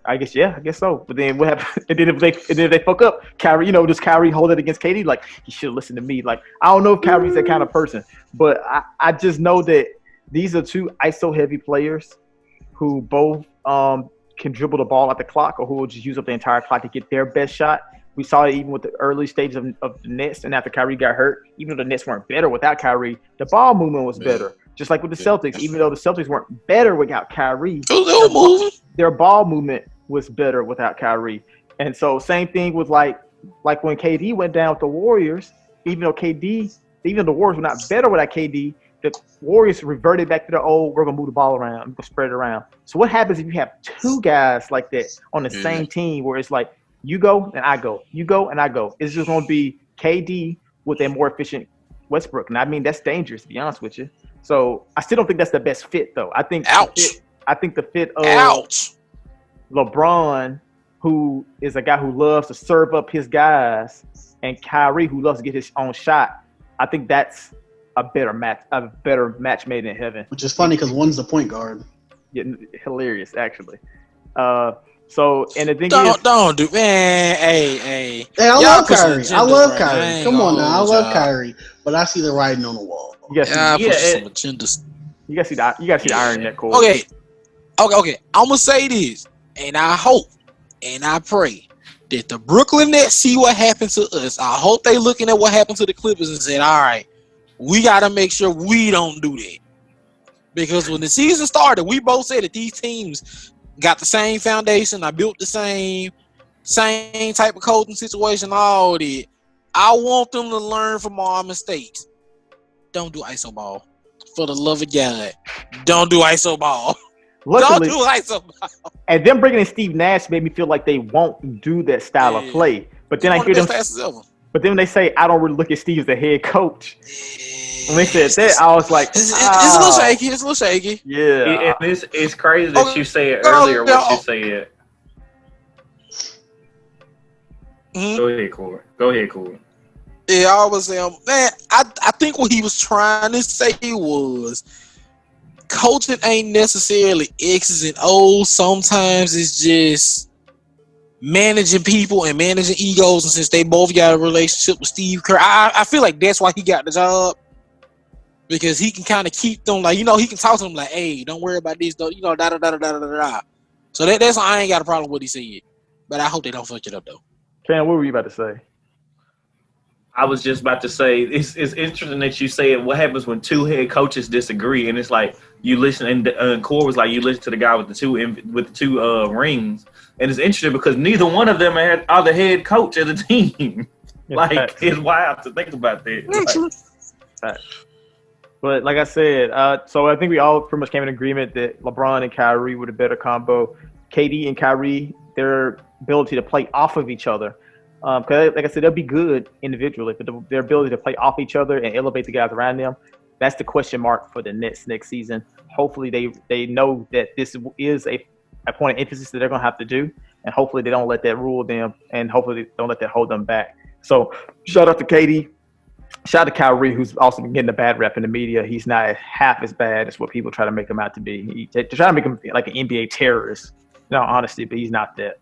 I guess so. But then what happens? And then if they fuck up, Kyrie, does Kyrie hold it against KD? Like he should listen to me. Like I don't know if Kyrie's that kind of person, but I just know that these are two ISO heavy players who both can dribble the ball at the clock or who will just use up the entire clock to get their best shot. We saw it even with the early stages of the Nets, and after Kyrie got hurt, even though the Nets weren't better without Kyrie, the ball movement was better. Just like with the Celtics, even though the Celtics weren't better without Kyrie, They were moving. their ball movement was better without Kyrie. And so same thing with like when KD went down with the Warriors, even though the Warriors were not better without KD, the Warriors reverted back to the old, we're going to move the ball around, we're going to spread it around. So what happens if you have two guys like that on the same team where it's like, you go and I go, you go and I go? It's just going to be KD with a more efficient Westbrook. And I mean, that's dangerous, to be honest with you. So I still don't think that's the best fit, though. I think the fit of LeBron, who is a guy who loves to serve up his guys, and Kyrie, who loves to get his own shot, I think that's a better match made in heaven. Which is funny because one's the point guard. Yeah, hilarious, actually. So, and the thing Don't do, man. Hey, I y'all love put some Kyrie. I agendas love right Kyrie. now. I ain't Come on gonna now, I hold love y'all. Kyrie, but I see the writing on the wall. you got to Some agendas. see the iron in that cord. Okay. I'm gonna say this, and I hope and I pray that the Brooklyn Nets see what happened to us. I hope they looking at what happened to the Clippers and said, "All right, we got to make sure we don't do that." Because when the season started, we both said that these teams got the same foundation. I built the same type of coaching situation. All that. I want them to learn from our mistakes. Don't do ISO ball. For the love of God, don't do ISO ball. Luckily, Don't do ISO ball. and them bringing in Steve Nash made me feel like they won't do that style of play. But then I hear them. But then when they say I don't really look at Steve as a head coach. When they said that, I was like, it's a little shaky. It's a little shaky. Yeah. It's crazy that you said earlier what you said. Mm-hmm. Go ahead, Corey. Yeah, I was saying, man, I think what he was trying to say was coaching ain't necessarily X's and O's. Sometimes it's just managing people and managing egos. And since they both got a relationship with Steve Kerr, I feel like that's why he got the job. Because he can kind of keep them, like, he can talk to them like, hey, don't worry about this, though, da-da-da-da-da-da-da. So that's why I ain't got a problem with what he said. But I hope they don't fuck it up, though. Cam, what were you about to say? I was just about to say, it's interesting that you said what happens when two head coaches disagree, and it's like you listen, and Core was like you listen to the guy with the two rings, and it's interesting because neither one of them are the head coach of the team. Like it's wild to think about that. Right. But like I said, so I think we all pretty much came in agreement that LeBron and Kyrie were the better combo. KD and Kyrie, their ability to play off of each other. Because like I said, they'll be good individually, but their ability to play off each other and elevate the guys around them, that's the question mark for the Nets next season. Hopefully they know that this is a point of emphasis that they're going to have to do, and hopefully they don't let that rule them, and hopefully they don't let that hold them back. So shout out to KD. Shout out to Kyrie, who's also been getting a bad rep in the media. He's not half as bad as what people try to make him out to be. They try to make him like an NBA terrorist, in all honesty, but he's not that.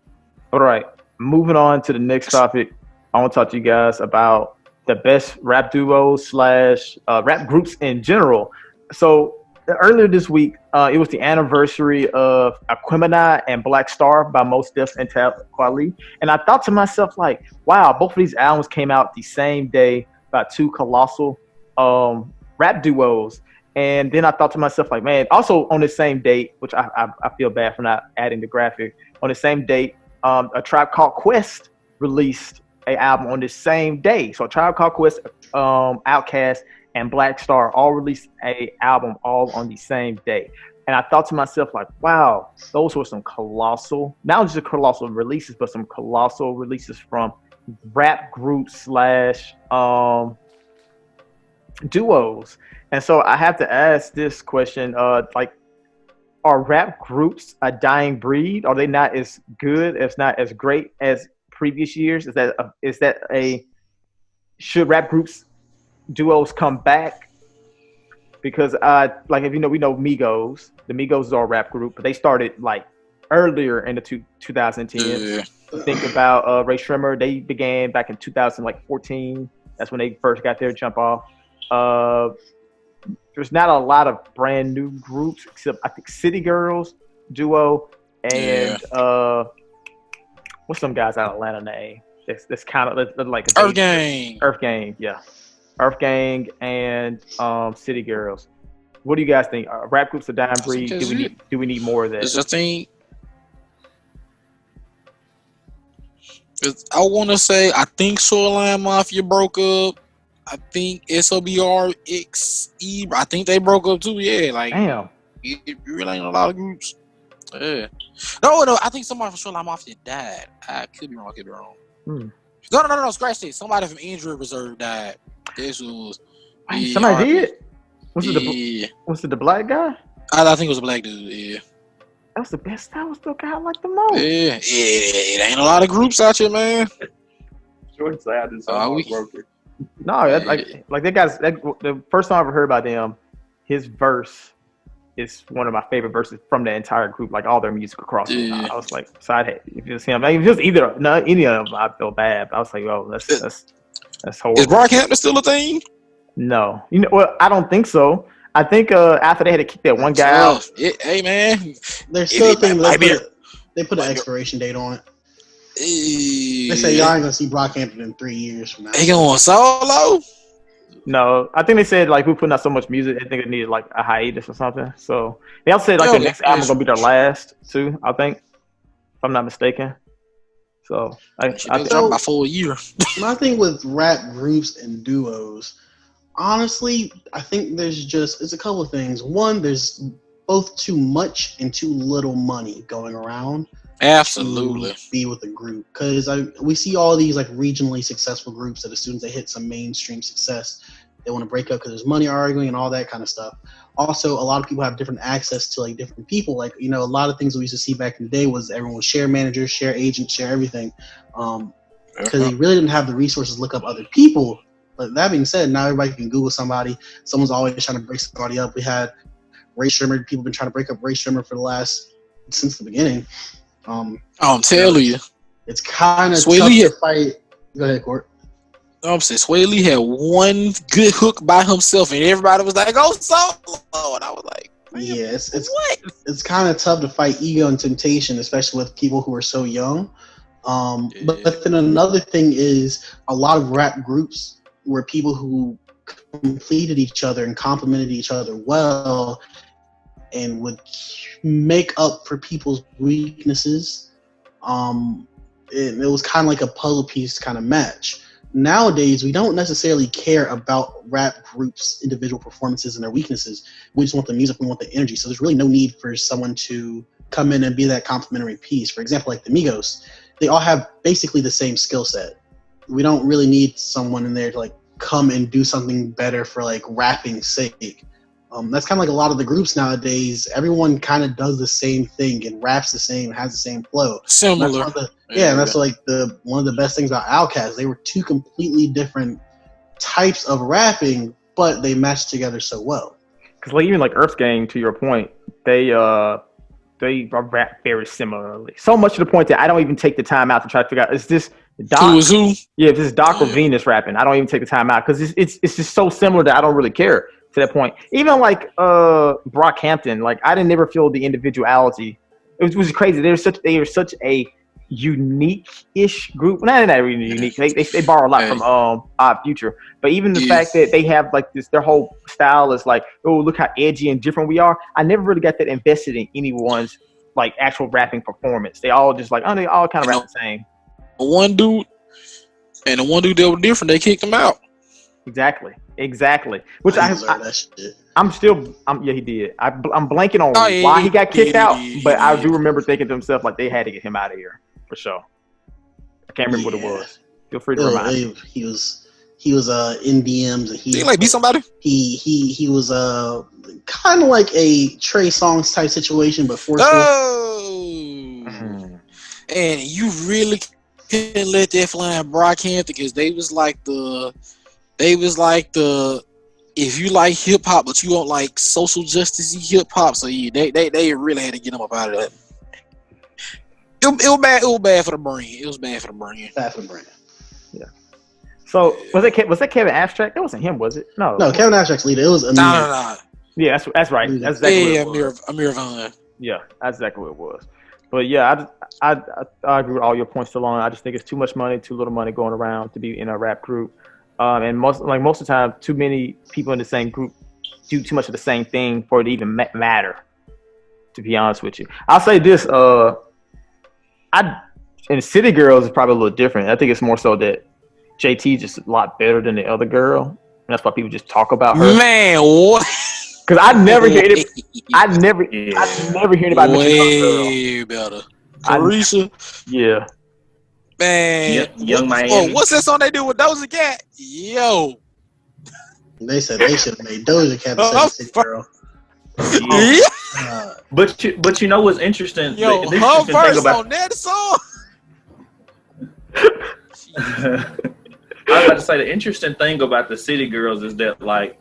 All right, moving on to the next topic. I want to talk to you guys about the best rap duos / rap groups in general. So earlier this week, it was the anniversary of Aquemini and Black Star by Mos Def and Talib Kweli. And I thought to myself, like, wow, both of these albums came out the same day by two colossal rap duos. And then I thought to myself, like, man, also on the same date, which I feel bad for not adding the graphic, on the same date, A Tribe Called Quest released an album on the same day. So A Tribe Called Quest, Outkast, and Black Star all released an album all on the same day. And I thought to myself, like, wow, those were some colossal, not just colossal releases, but some colossal releases from rap groups / duos. And so I have to ask this question: like, are rap groups a dying breed? Are they not as good, if not as great as previous years? Is that a should rap groups duos come back? Because like if you know, we know Migos. The Migos are a rap group, but they started like earlier in the 2010s. Think about Ray Shrimmer. They began back in 2014. That's when they first got their jump off. There's not a lot of brand new groups except I think City Girls duo and what's some guys out of Atlanta name? That's kind of like Earth Gang. Earth Gang, yeah. Earth Gang and City Girls. What do you guys think? Rap groups are dying breed. Do we need more of that? I think. I want to say I think Shoreline Mafia broke up. I think SOBRXE. I think they broke up too. Yeah, like damn. It really ain't a lot of groups. Yeah. No. I think somebody from Shoreline Mafia died. I could be wrong. No. Scratch this. Somebody from Injury Reserve died. This was. Somebody did. Was it the black guy? I think it was a black dude. Yeah. That was the best. That was the guy I liked the most. Yeah. It ain't a lot of groups out here, man. Jordan said I did something broken. No, like that guy's. The first time I ever heard about them, his verse is one of my favorite verses from the entire group. Like all their music across. Yeah. I was like, so if it was him, if it was any of them, I feel bad. But I was like, oh, that's horrible. Is Brockhampton still a thing? No, well, I don't think so. I think after they had to kick that one guy out. Hey man, there's still a thing. They put an expiration date on it. They say y'all ain't gonna see Brockhampton in 3 years from now. They going solo? No, I think they said like we're putting out so much music, I think it needed like a hiatus or something. So they also said like the next album gonna be their last too. I think, if I'm not mistaken. So I think about 4 years. My thing with rap groups and duos, honestly, I think it's a couple of things. One, there's both too much and too little money going around. Absolutely. To be with a group, because we see all these like regionally successful groups that as soon as they hit some mainstream success, they want to break up because there's money arguing and all that kind of stuff. Also, a lot of people have different access to like different people. Like, you know, a lot of things we used to see back in the day was everyone would share managers, share agents, share everything, because they really didn't have the resources to look up other people. But that being said, now everybody can Google somebody. Someone's always trying to break somebody up. We had Ray Shrimmer. People have been trying to break up Ray Shrimmer since the beginning. I'm telling you, it's kind of tough to fight. Go ahead, Court. I'm saying Sway Lee had one good hook by himself, and everybody was like, "Oh, solo," and I was like, "Yeah, it's kind of tough to fight ego and temptation, especially with people who are so young." But then another thing is a lot of rap groups were people who completed each other and complemented each other well, and would make up for people's weaknesses. It was kind of like a puzzle piece kind of match. Nowadays, we don't necessarily care about rap groups' individual performances and their weaknesses. We just want the music, we want the energy. So there's really no need for someone to come in and be that complementary piece. For example, like the Migos, they all have basically the same skill set. We don't really need someone in there to like come and do something better for like rapping's sake. That's kind of like a lot of the groups nowadays. Everyone kind of does the same thing and raps the same, has the same flow. Similar. And that's like one of the best things about Outkast. They were two completely different types of rapping, but they matched together so well. Because like, even like Earth Gang, to your point, they rap very similarly. So much to the point that I don't even take the time out to try to figure out, is this Doc? Who is who? Yeah, if this is Doc or Venus rapping, I don't even take the time out because it's just so similar that I don't really care to that point. Even like Brockhampton, like I didn't ever feel the individuality. It was crazy. They were such a unique-ish group. Not really unique. They borrow a lot from Odd Future. But even the fact that they have like this, their whole style is like, oh, look how edgy and different we are. I never really got that invested in anyone's like actual rapping performance. They all just like, they all kind of rap the same. The one dude that was different, they kicked him out. Exactly. Which he did. I'm blanking on why he got kicked out, but I do remember thinking to himself like they had to get him out of here for sure. I can't remember what it was. Feel free to remind me. He was He was in DMs, and Did he like beat somebody? he was kind of like a Trey Songz type situation, but forceful. Oh, and you really couldn't let that fly in Brockhampton because they was like the if you like hip hop but you don't like social justice hip hop, so yeah, they really had to get him up out of that. It was bad for the brand. It was bad for the brand. Bad for the brand. Yeah. So was that Kevin Abstract? That wasn't him, was it? No, Kevin Abstract's leader. It was Amir. No. Yeah, that's right. That's exactly what it was. Amir Vaughn. Yeah, that's exactly what it was. But yeah, I agree with all your points, Stallone. I just think it's too much money, too little money going around to be in a rap group. And most of the time, too many people in the same group do too much of the same thing for it to even matter. To be honest with you, I'll say this: and City Girls is probably a little different. I think it's more so that JT just a lot better than the other girl, and that's why people just talk about her. Man, what? Because I never heard it. I never heard about way better. Carisha. Yeah. Man, Young Miami. What's that song they do with Doja Cat? Yo. They said they should have made Doja Cat the City Girl. Yeah. But you know what's interesting? Yo, the her interesting verse thing about, on that song. I was about to say the interesting thing about the City Girls is that like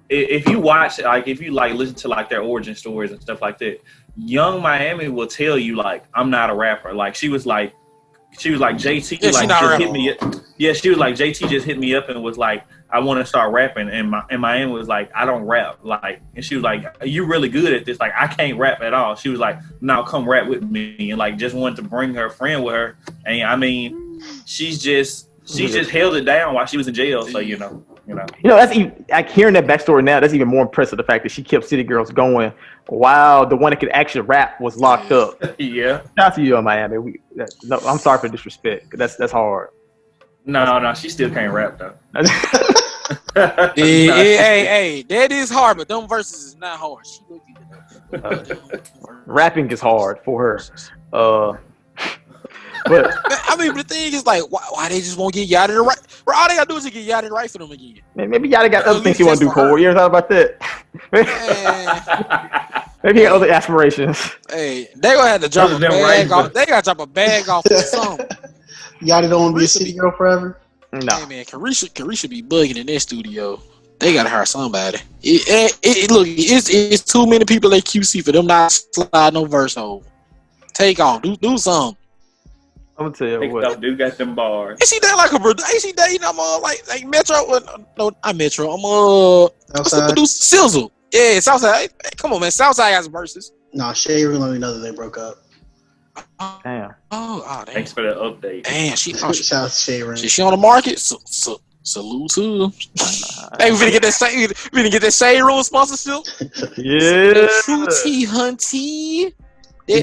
if you watch if you listen to like their origin stories and stuff like that, Young Miami will tell you like I'm not a rapper. Like she was like JT just hit me up. Yeah, she was like JT just hit me up and was like I want to start rapping, and Miami was like I don't rap, like, and she was like you really good at this, like I can't rap at all. She was like now come rap with me, and like just wanted to bring her friend with her, and I mean she just held it down while she was in jail, so you know that's even, like hearing that backstory now, that's even more impressive, the fact that she kept City Girls going while the one that could actually rap was locked up. Yeah, shout out to you, Miami. No, I'm sorry for disrespect. That's hard. No, she still can't rap though. Hey, that is hard, but them verses is not hard. Rapping is hard for her. But I mean, the thing is like, why they just won't get Yachty the right? Bro, all they gotta do is get Yachty right for them again. Maybe Yachty got other things he want to do for her. You ever thought about that? Maybe he got other aspirations. Hey, they gonna have to drop a bag off. They gotta drop a bag off for something. Yachty don't want to be a City Girl forever. No. Hey man, Carisha be bugging in their studio. They gotta hire somebody. It's too many people at QC for them not slide no verse over. Take off, do something. I'm gonna tell you what. Dude got them bars. Is he that like a brother? Is he dating? I'm like Metro. No, I'm Metro. What's the producer? Sizzle. Yeah, Southside. Hey, come on, man. Southside has verses. No, Shay let me know that they broke up. Damn. Oh, damn. Thanks for the update. Damn, Shout out to Shay. She on the market. Salute to them. Hey, we finna get that Shade Room sponsorship. Yeah. Fruity Hunty.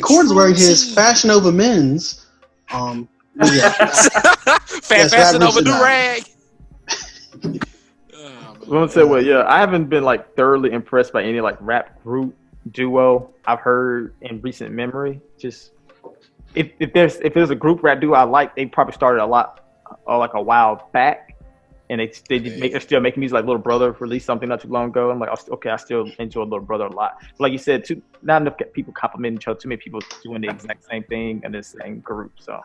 Cord's wearing his Fashion Over Men's. Yeah. Fashion Over Durag. I'm gonna say, well, yeah, I haven't been like thoroughly impressed by any like rap group duo I've heard in recent memory. Just if there's a group rap duo I like, they probably started a while back, and they're still making music. Like Little Brother released something not too long ago. I'm like, okay, I still enjoy Little Brother a lot. But like you said, not enough people complimenting each other. Too many people doing the exact same thing in the same group. So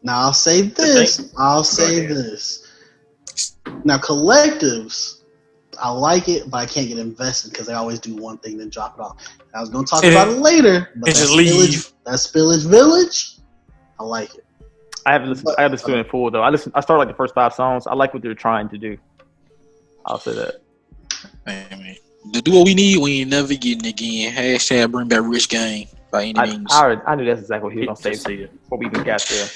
now I'll say this. Now collectives, I like it, but I can't get invested because they always do one thing then drop it off. I was gonna talk about it later, but that Spillage Village, I like it. I haven't listened to it in full though. I started like the first 5 songs. I like what they're trying to do. I'll say that. Man, the duo we need, we ain't never getting again. Hashtag bring back Rich Gang by any means. I knew that's exactly what he was gonna say before we even got there.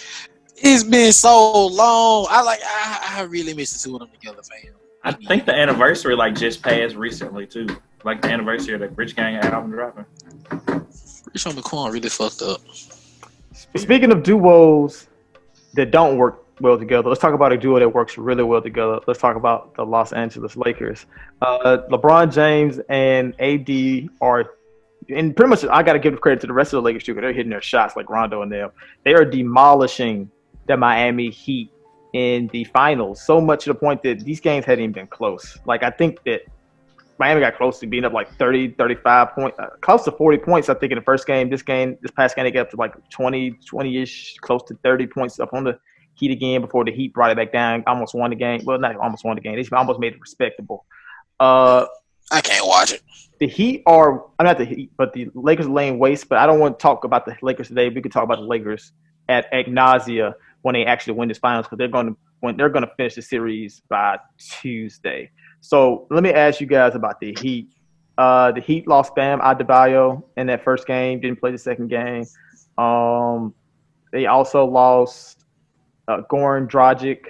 It's been so long. I really miss the two of them together, fam. I think the anniversary just passed recently too. Like the anniversary of the Rich Gang album dropping. Rich Homie Quan really fucked up. Speaking of duos that don't work well together, let's talk about a duo that works really well together. Let's talk about the Los Angeles Lakers. LeBron James and AD are, and pretty much I got to give credit to the rest of the Lakers too, because they're hitting their shots like Rondo and them. They are demolishing the Miami Heat in the finals, so much to the point that these games hadn't even been close. Like, I think that Miami got close to being up like 30, 35 points, close to 40 points, I think, in the first game. This past game, they got up to like 20-ish, close to 30 points up on the Heat again before the Heat brought it back down, almost won the game. Well, not almost won the game. They almost made it respectable. I can't watch it. The Heat are – I'm not the Heat, but the Lakers are laying waste. But I don't want to talk about the Lakers today. We could talk about the Lakers at nausea when they actually win this finals, because they're going to finish the series by Tuesday. So let me ask you guys about the Heat. The Heat lost Bam Adebayo in that first game, didn't play the second game. They also lost Goran Dragic.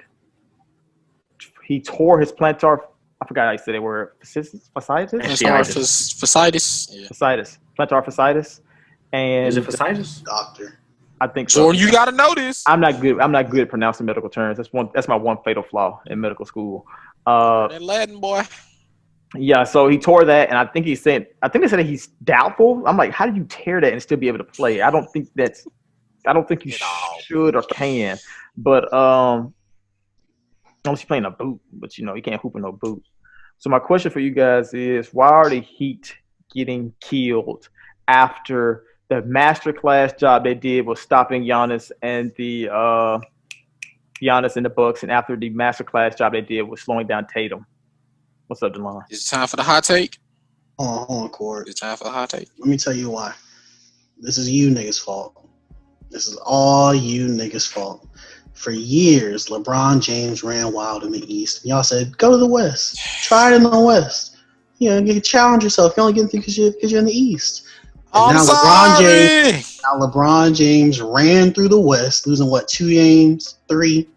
He tore his plantar. I forgot how you said they were. Fasciitis. Yeah. Fasciitis. Plantar fasciitis. And Is it fasciitis? Doctor. I think so. Jordan, you got to know this. I'm not good at pronouncing medical terms. That's my one fatal flaw in medical school. That Latin boy. Yeah, so he tore that, and I think they said that he's doubtful. I'm like, how do you tear that and still be able to play? I don't think you should or can. But unless you're playing a boot, but you can't hoop in no boot. So my question for you guys is, why are the Heat getting killed after the masterclass job they did was stopping Giannis and the Bucks, and after the masterclass job they did was slowing down Tatum? What's up, DeLon? It's time for the hot take. Hold on, Court. It's time for the hot take. Let me tell you why. This is you niggas' fault. This is all you niggas' fault. For years, LeBron James ran wild in the East. And y'all said, go to the West. Try it in the West. You can challenge yourself. You only get because you're in the East. And now LeBron James ran through the West, losing 2 games, 3.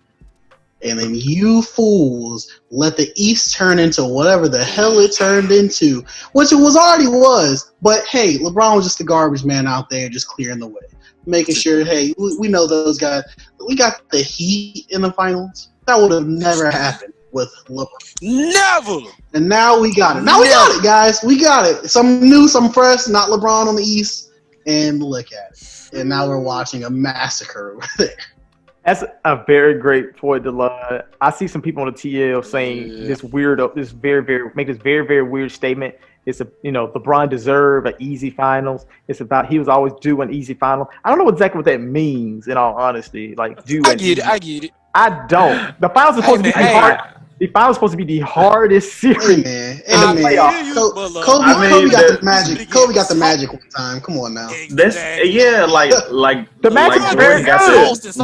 And then you fools let the East turn into whatever the hell it turned into, which it already was. But hey, LeBron was just the garbage man out there, just clearing the way, making sure, hey, we know those guys. We got the Heat in the finals. That would have never happened with LeBron. Never. And now we got it. Now we got it, guys. We got it. Some new, some fresh, not LeBron on the East. And look at it. And now we're watching a massacre over there. That's a very great point, DeLon. I see some people on the TL saying this very, very weird statement. It's LeBron deserved an easy finals. It's about he was always due an easy final. I don't know exactly what that means, in all honesty. Like, I get it. I don't. The finals are supposed to be hard. The finals supposed to be the hardest series. Hey, man. Kobe got the magic. Kobe got the magic one time. Come on now. That's like the magic.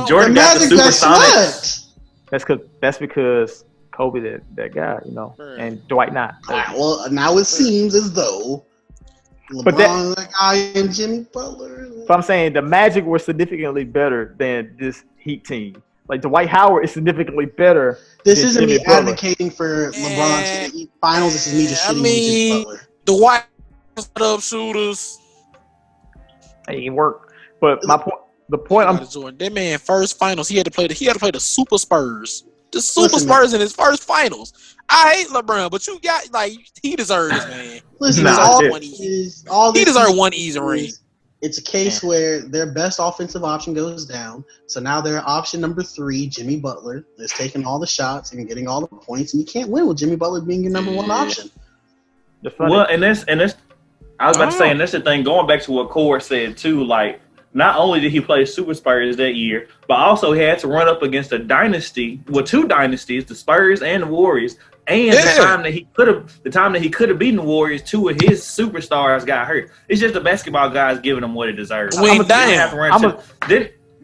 Jordan got the supersonics. That's because Kobe that guy, and Dwight not. Well, now it seems as though LeBron, that guy, and Jimmy Butler. But I'm saying the Magic were significantly better than this Heat team. Like, Dwight Howard is significantly better. This isn't me advocating for LeBron to the finals. This is me just shitting on Jimmy Butler. Dwight up shooters. It ain't work. But the point I'm that man first finals he had to play the Super Spurs. The Super Spurs in his first finals. I hate LeBron, but you got he deserves this, man. Listen, he deserves one easy ring. It's a case where their best offensive option goes down. So now their option number 3, Jimmy Butler, is taking all the shots and getting all the points, and you can't win with Jimmy Butler being your number 1 option. Well, and that's I was about to say, and that's the thing. Going back to what Core said too, like, not only did he play Super Spurs that year, but also he had to run up against a dynasty, 2 dynasties, the Spurs and the Warriors. And the time that he could have beaten the Warriors, 2 of his superstars got hurt. It's just the basketball guys giving him what it deserves.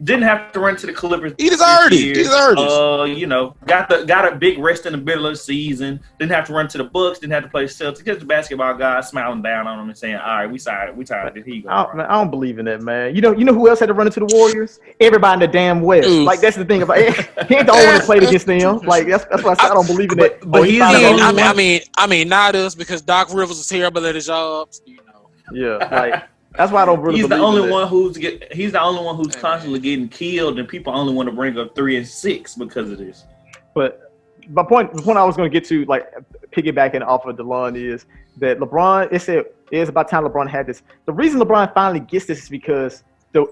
Didn't have to run to the Clippers. He deserved it. Got a big rest in the middle of the season. Didn't have to run to the Bucks. Didn't have to play Celtics. Just the basketball guys smiling down on him and saying, "All right, we tired. I don't believe in that, man. You know who else had to run into the Warriors? Everybody in the damn West. Like, that's the thing about it. He ain't the only one that played against them. Like, that's why I don't believe in that. I mean, not us, because Doc Rivers was terrible at his job. Yeah, like. That's why I don't really. He's the only one who's constantly getting killed, and people only want to bring up 3 and 6 because of this. But the point I was going to get to, like, piggybacking off of DeLon, is that LeBron. It's about time LeBron had this. The reason LeBron finally gets this is because the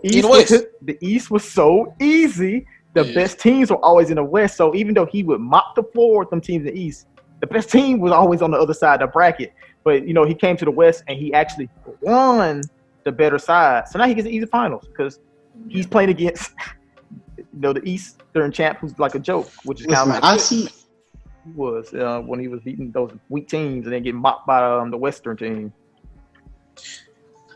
East was so easy the best teams were always in the West. So even though he would mop the floor with them teams in the East, the best team was always on the other side of the bracket. But he came to the West and he actually won the better side. So now he gets the easy finals because he's playing against the Eastern champ who's like a joke, which is kind of like I see. He was when he was beating those weak teams and then getting mopped by the Western team.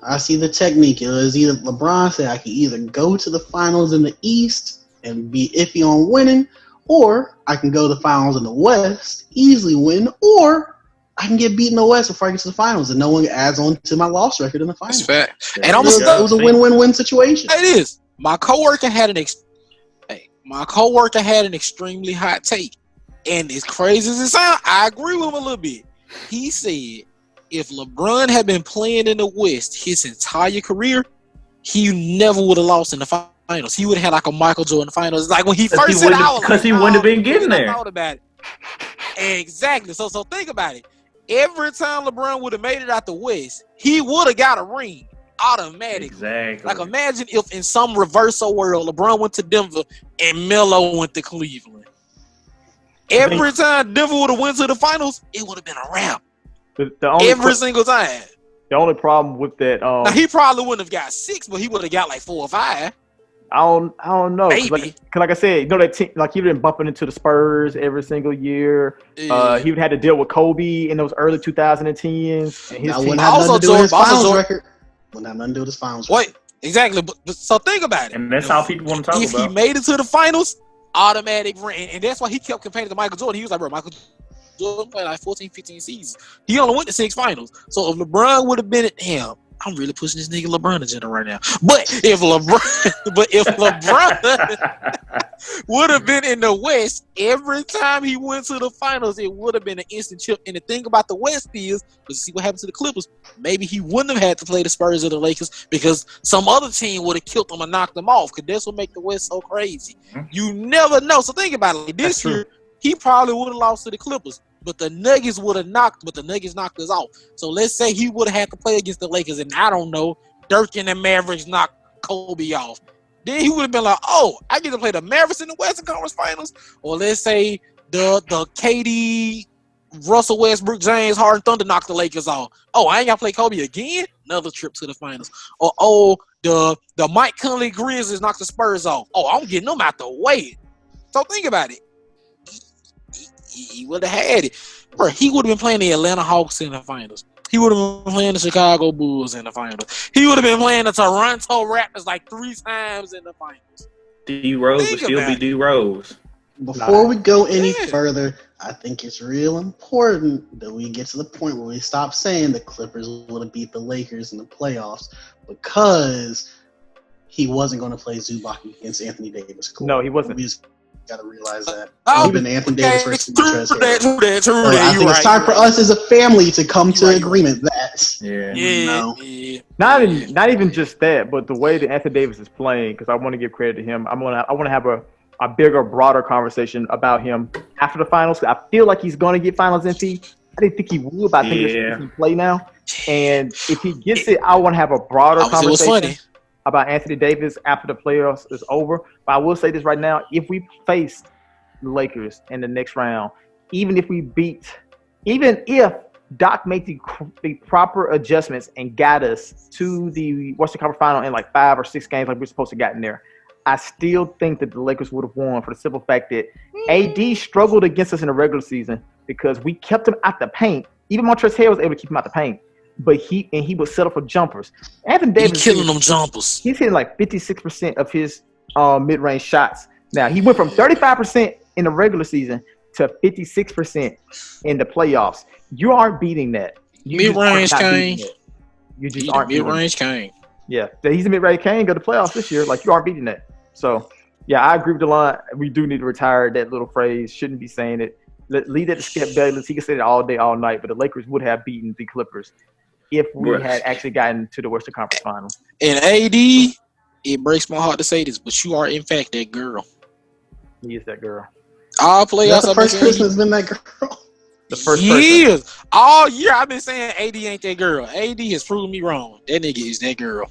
I see the technique. It was either LeBron said I can either go to the finals in the East and be iffy on winning, or I can go to the finals in the West, easily win, or I can get beat in the West before I get to the finals, and no one adds on to my loss record in the finals. That's fact. And it was a win-win-win situation. It is. My coworker had an extremely hot take, and as crazy as it sounds, I agree with him a little bit. He said if LeBron had been playing in the West his entire career, he never would have lost in the finals. He would have had like a Michael Jordan finals. Like when he first said out, because he wouldn't have been getting there. Thought about it. Exactly. So think about it. Every time LeBron would have made it out the West, he would have got a ring automatically. Exactly. Like imagine if in some reversal world, LeBron went to Denver and Melo went to Cleveland. Every time Denver would have went to the finals, it would have been a wrap. Every single time. The only problem with that, now he probably wouldn't have got 6, but he would have got like 4 or 5. I don't know. Maybe. Cause like I said, that team, like he been bumping into the Spurs every single year. Yeah. He would have to deal with Kobe in those early 2010s. And his team wouldn't have nothing to do with his finals record. Wouldn't have nothing to do with his finals record. Wait, exactly. But so think about it. And that's how people want to talk about. If he made it to the finals, automatic ring. And that's why he kept comparing to Michael Jordan. He was like, bro, Michael Jordan played like 14, 15 seasons. He only went to 6 finals. So if LeBron would have been at him, I'm really pushing this nigga LeBron agenda right now. But if LeBron would have been in the West, every time he went to the finals, it would have been an instant chip. And the thing about the West is, let's see what happened to the Clippers. Maybe he wouldn't have had to play the Spurs or the Lakers because some other team would have killed them and knocked them off. Because that's what make the West so crazy. You never know. So think about it. This year, he probably would have lost to the Clippers. But the Nuggets knocked us off. So let's say he would have had to play against the Lakers, and I don't know, Dirk and the Mavericks knocked Kobe off. Then he would have been like, oh, I get to play the Mavericks in the Western Conference Finals. Or let's say the KD, Russell Westbrook, James Harden Thunder knocked the Lakers off. Oh, I ain't got to play Kobe again? Another trip to the finals. Or the Mike Conley Grizzlies knocked the Spurs off. Oh, I'm getting them out the way. So think about it. He would have had it. Bro, he would have been playing the Atlanta Hawks in the finals. He would have been playing the Chicago Bulls in the finals. He would have been playing the Toronto Raptors like 3 times in the finals. D Rose would still be D Rose. Before we go any further, I think it's real important that we get to the point where we stop saying the Clippers would have beat the Lakers in the playoffs because he wasn't going to play Zubac against Anthony Davis. Cool. No, he wasn't. We just got to realize that. Even Anthony Davis versus Montrezl Harrell. True that. I think it's time for us as a family to come to agreement that. Not even just that, but the way that Anthony Davis is playing, because I want to give credit to him. I want to have a bigger, broader conversation about him after the finals. I feel like he's going to get finals MVP. I didn't think he would, but I think he play now. And if he gets it, I want to have a broader conversation about Anthony Davis after the playoffs is over. But I will say this right now. If we face the Lakers in the next round, even if Doc made the proper adjustments and got us to the Western Conference Final in like 5 or 6 games like we're supposed to get in there, I still think that the Lakers would have won for the simple fact that AD struggled against us in the regular season because we kept him out the paint. Even Montrezl Harrell was able to keep him out the paint. But he would settle for jumpers. Anthony Davis killing them jumpers. He's hitting like 56% of his mid-range shots. Now he went from 35% in the regular season to 56% in the playoffs. You aren't beating that. Mid-range king. You just aren't mid-range king. Yeah, he's a mid-range king of the playoffs this year. Like you aren't beating that. So yeah, I agree with DeLon. We do need to retire that little phrase. Shouldn't be saying it. Leave that to Skip Bayless. He can say it all day, all night. But the Lakers would have beaten the Clippers if we had actually gotten to the Western Conference Finals. And AD, it breaks my heart to say this, but you are in fact that girl. He is that girl. All playoffs. The first person has been that girl. The first years. Person. All year I've been saying AD ain't that girl. AD has proven me wrong. That nigga is that girl.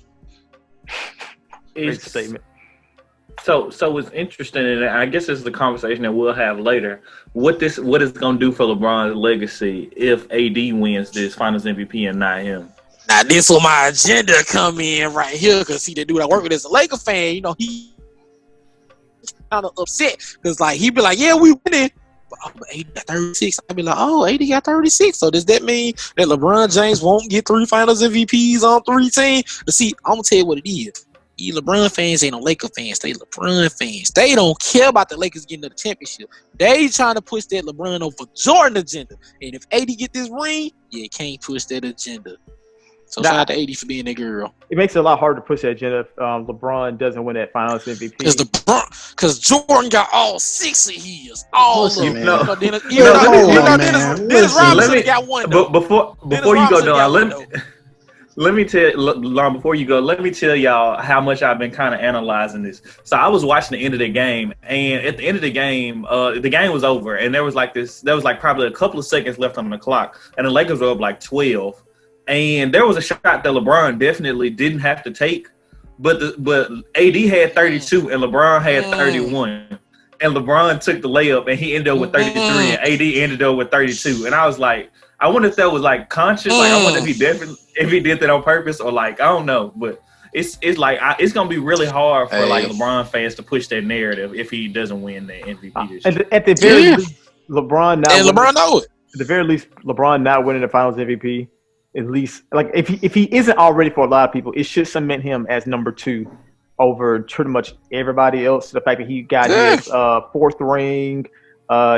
Great statement. So it's interesting, and I guess this is the conversation that we'll have later. What is going to do for LeBron's legacy if AD wins this Finals MVP and not him? Now this where my agenda come in right here, because see, the dude I work with is a Laker fan. You know, he kind of upset because like he be like, yeah, we winning. But AD got 36. I'd be like, oh, AD got 36. So does that mean that LeBron James won't get 3 Finals MVPs on 3 teams? But see, I'm gonna tell you what it is. You LeBron fans ain't no Laker fans. They LeBron fans. They don't care about the Lakers getting to the championship. They trying to push that LeBron over Jordan agenda. And if AD get this ring, you can't push that agenda. So shout out to AD for being that girl. It makes it a lot harder to push that agenda if LeBron doesn't win that Finals MVP. Because Jordan got all 6 of his. All of them. Dennis Robinson got one. But before you go, Don, let me tell Lauren, before you go, let me tell y'all how much I've been kind of analyzing this. So I was watching the end of the game, and at the end of the game was over, and there was probably a couple of seconds left on the clock, and the Lakers were up like 12. And there was a shot that LeBron definitely didn't have to take, but AD had 32 and LeBron had 31, and LeBron took the layup and he ended up with 33 and AD ended up with 32. And I was like, I wonder if that was like conscious, like I wonder if he did that on purpose or like I don't know, but it's like it's gonna be really hard for like LeBron fans to push that narrative if he doesn't win the MVP this year. At the very least, LeBron know it. At the very least, LeBron not winning the Finals MVP. At least, like if he isn't already for a lot of people, it should cement him as number 2 over pretty much everybody else. The fact that he got his 4th ring,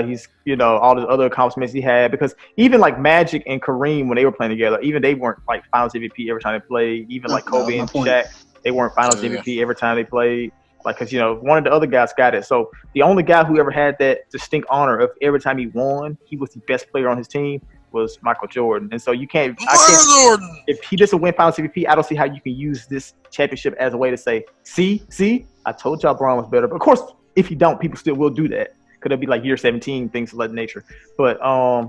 he's all the other accomplishments he had. Because even like Magic and Kareem when they were playing together, even they weren't like Finals MVP every time they played. Even like Kobe and Shaq, they weren't Finals MVP every time they played. Like, because one of the other guys got it. So the only guy who ever had that distinct honor of every time he won, he was the best player on his team, was Michael Jordan. And so you can't if he doesn't win Finals MVP, I don't see how you can use this championship as a way to say, see, I told y'all Braun was better. But of course, if you don't, people still will do that. Could it be like year 17, things of that nature. But I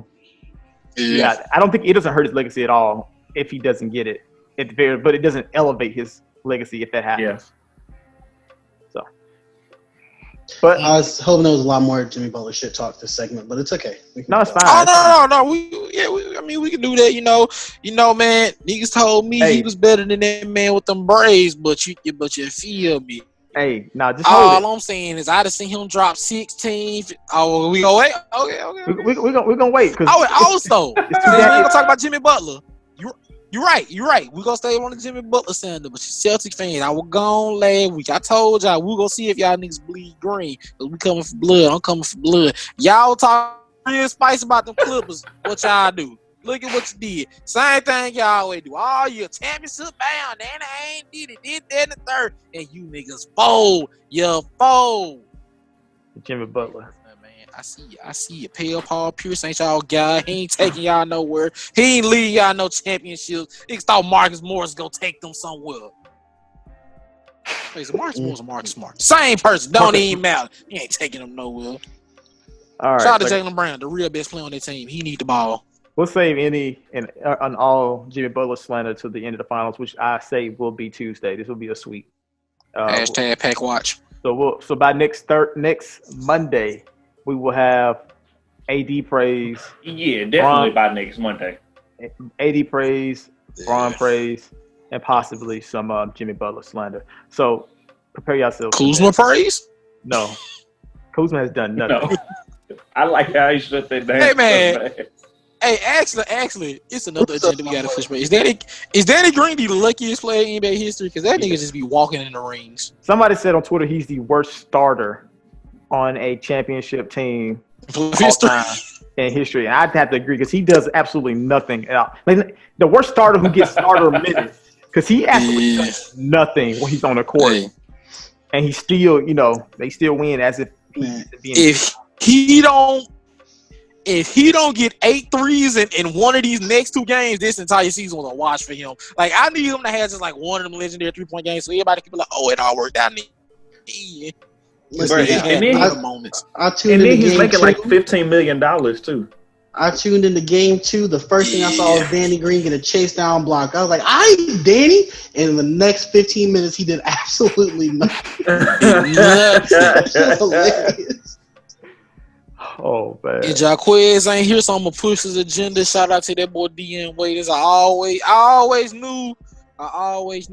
don't think it doesn't hurt his legacy at all if he doesn't get it at the very, but it doesn't elevate his legacy if that happens. But I was hoping there was a lot more Jimmy Butler shit talk this segment, but it's okay. No, it's fine. Oh no. We can do that. Man. Niggas told me he was better than that man with them braids, but you feel me. Hey, just hold all I'm saying is I'd have seen him drop 16. Oh, we gonna wait. Okay. We're gonna wait. We gonna talk about Jimmy Butler. You're right. We're going to stay on the Jimmy Butler Center, but you Celtic fans, I was gone last week. I told y'all, we're going to see if y'all niggas bleed green, because we coming for blood. I'm coming for blood. Y'all talk real spice about them Clippers. What y'all do? Look at what you did. Same thing y'all always do. Oh, you're championship bound. And I ain't did it. Did that in the third. And you niggas fold. You fold. Jimmy Butler. I see you. Pale Paul Pierce ain't y'all guy. He ain't taking y'all nowhere. He ain't leading y'all no championships. Niggas thought Marcus Morris gonna take them somewhere. Wait, so Marcus Morris or Marcus Smart? Same person. Don't even matter. He ain't taking them nowhere. All right. Shout out to Jaylen Brown, the real best player on their team. He need the ball. We'll save any and on all Jimmy Butler slander to the end of the finals, which I say will be Tuesday. This will be a sweep. Hashtag pack watch. So by next Monday, we will have AD praise. Yeah, definitely by next Monday. AD praise, Bron praise, and possibly some Jimmy Butler slander. So prepare yourselves. Kuzma praise? No. Kuzma has done nothing. No. I like how he shut that down. Hey, man. Hey, actually, it's another agenda we got to push. Is Danny Green the luckiest player in NBA history? Because that nigga just be walking in the rings. Somebody said on Twitter he's the worst starter on a championship team in history. And I'd have to agree because he does absolutely nothing at all. Like, the worst starter who gets starter minutes because he actually does nothing when he's on the court. Hey. And he still, they still win as if if he don't get 8 threes in one of these next 2 games, this entire season was a wash for him. Like, I need him to have just like one of them legendary 3-point games so everybody can be like, oh, it all worked out. Listen, and then he's making like $15 million too. I tuned into game 2. The first thing I saw was Danny Green get a chase down block. I was like, Danny. And in the next 15 minutes, he did absolutely nothing. That's hilarious. Oh, man. And Jaquez ain't here, so I'm gonna push his agenda. Shout out to that boy DN Waiters. I always knew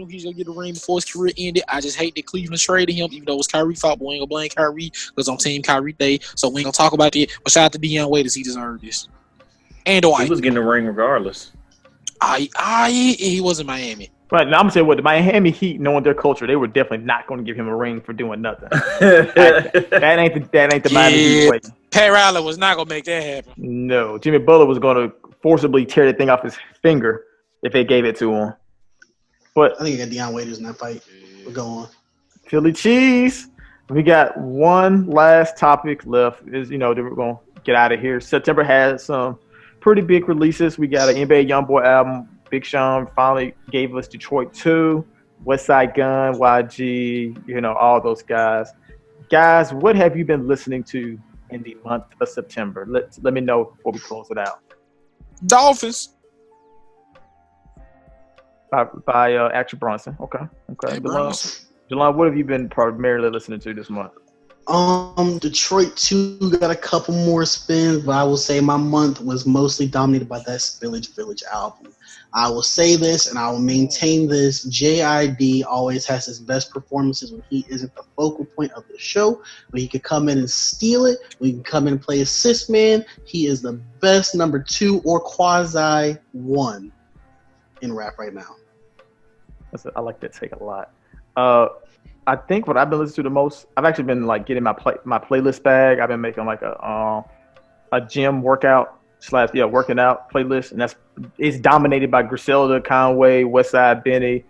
he's gonna get a ring before his career ended. I just hate that Cleveland traded him, even though it was Kyrie fault, but we ain't gonna blame Kyrie because on Team Kyrie Day, so we ain't gonna talk about it. But shout out to Deion Waiters, he deserved this. And Dwight. He was getting a ring regardless. He was in Miami. Right, now I'm gonna say what the Miami Heat, knowing their culture, they were definitely not going to give him a ring for doing nothing. that ain't the Miami Heat way. Pat Riley was not gonna make that happen. No, Jimmy Butler was going to forcibly tear that thing off his finger if they gave it to him. But I think I got Deion Waiters in that fight. We'll go on. Philly cheese. We got one last topic left. Is then we're gonna get out of here. September has some pretty big releases. We got an NBA YoungBoy album. Big Sean finally gave us Detroit 2, West Side Gun, YG, all those guys. Guys, what have you been listening to in the month of September? Let me know before we close it out. Dolphins. By Action Bronson. Okay. Hey, Jelon, what have you been primarily listening to this month? Detroit 2 got a couple more spins, but I will say my month was mostly dominated by that Village album. I will say this, and I will maintain this. JID always has his best performances when he isn't the focal point of the show, when he can come in and steal it, when he can come in and play assist man. He is the best number 2 or quasi 1 in rap right now. I like that take a lot. I think what I've been listening to the most, I've actually been getting my playlist bag. I've been making a gym workout working out playlist, and it's dominated by Griselda, Conway, Westside Benny,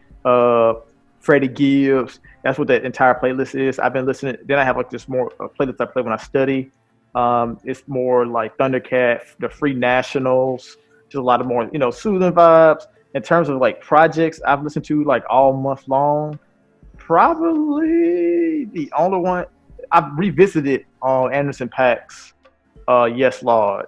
Freddie Gibbs. That's what that entire playlist is. I've been listening. Then I have just more playlist I play when I study. It's more like Thundercat, the Free Nationals, just a lot of more soothing vibes. In terms of projects I've listened to all month long, probably the only one I've revisited on Anderson .Paak's Yes Lord.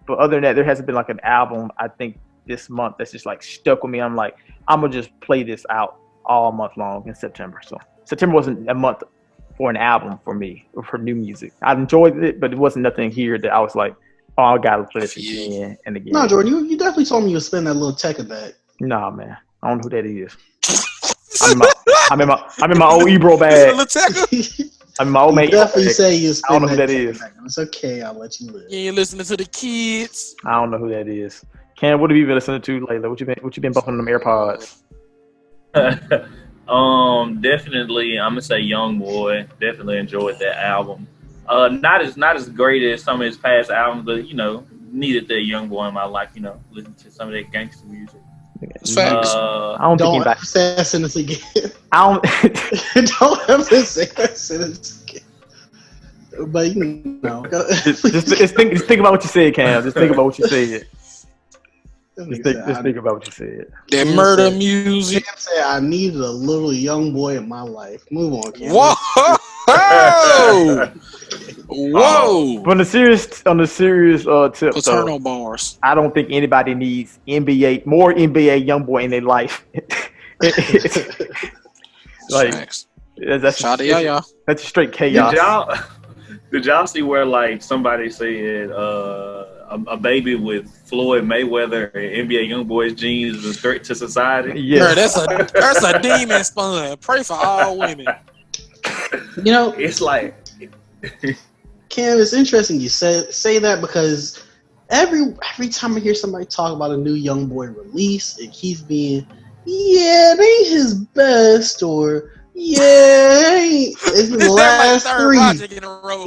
But other than that, there hasn't been an album I think this month that's just stuck with me. I'm I'm gonna just play this out all month long in September. So September wasn't a month for an album for me or for new music. I enjoyed it, but it wasn't nothing here that I was I gotta play this again and again. No, Jordan, you definitely told me you would spend that little tech of that. Nah, man, I don't know who that is. I'm in my old Ebro bag. I'm in my old mate. Definitely say you spend. I don't know who that is. It's okay. I'll let you live. You ain't listening to the kids. I don't know who that is. Cam, what have you been listening to lately? What you been bumping on them AirPods? Definitely, I'm gonna say YoungBoy. Definitely enjoyed that album. Not as great as some of his past albums, but needed that YoungBoy in my life. Listen to some of that gangster music. It's facts. I don't think ever say that sentence again. I don't. Don't ever say that sentence again. But just think about what you said, Cam. Just think about what you said. Just think about what you said. That murder music. Cam said I needed a little YoungBoy in my life. Move on, Cam. Whoa! Whoa! On the serious tip, Paternal bars. I don't think anybody needs more NBA YoungBoy in their life. That's that's straight chaos. Did y'all see where somebody said a baby with Floyd Mayweather and NBA YoungBoy's genes is a threat to society? Yeah, that's a demon spawn. Pray for all women. It's Cam, it's interesting you say that because every time I hear somebody talk about a new YoungBoy release, it keeps being, it ain't his best, or it's been the last 3.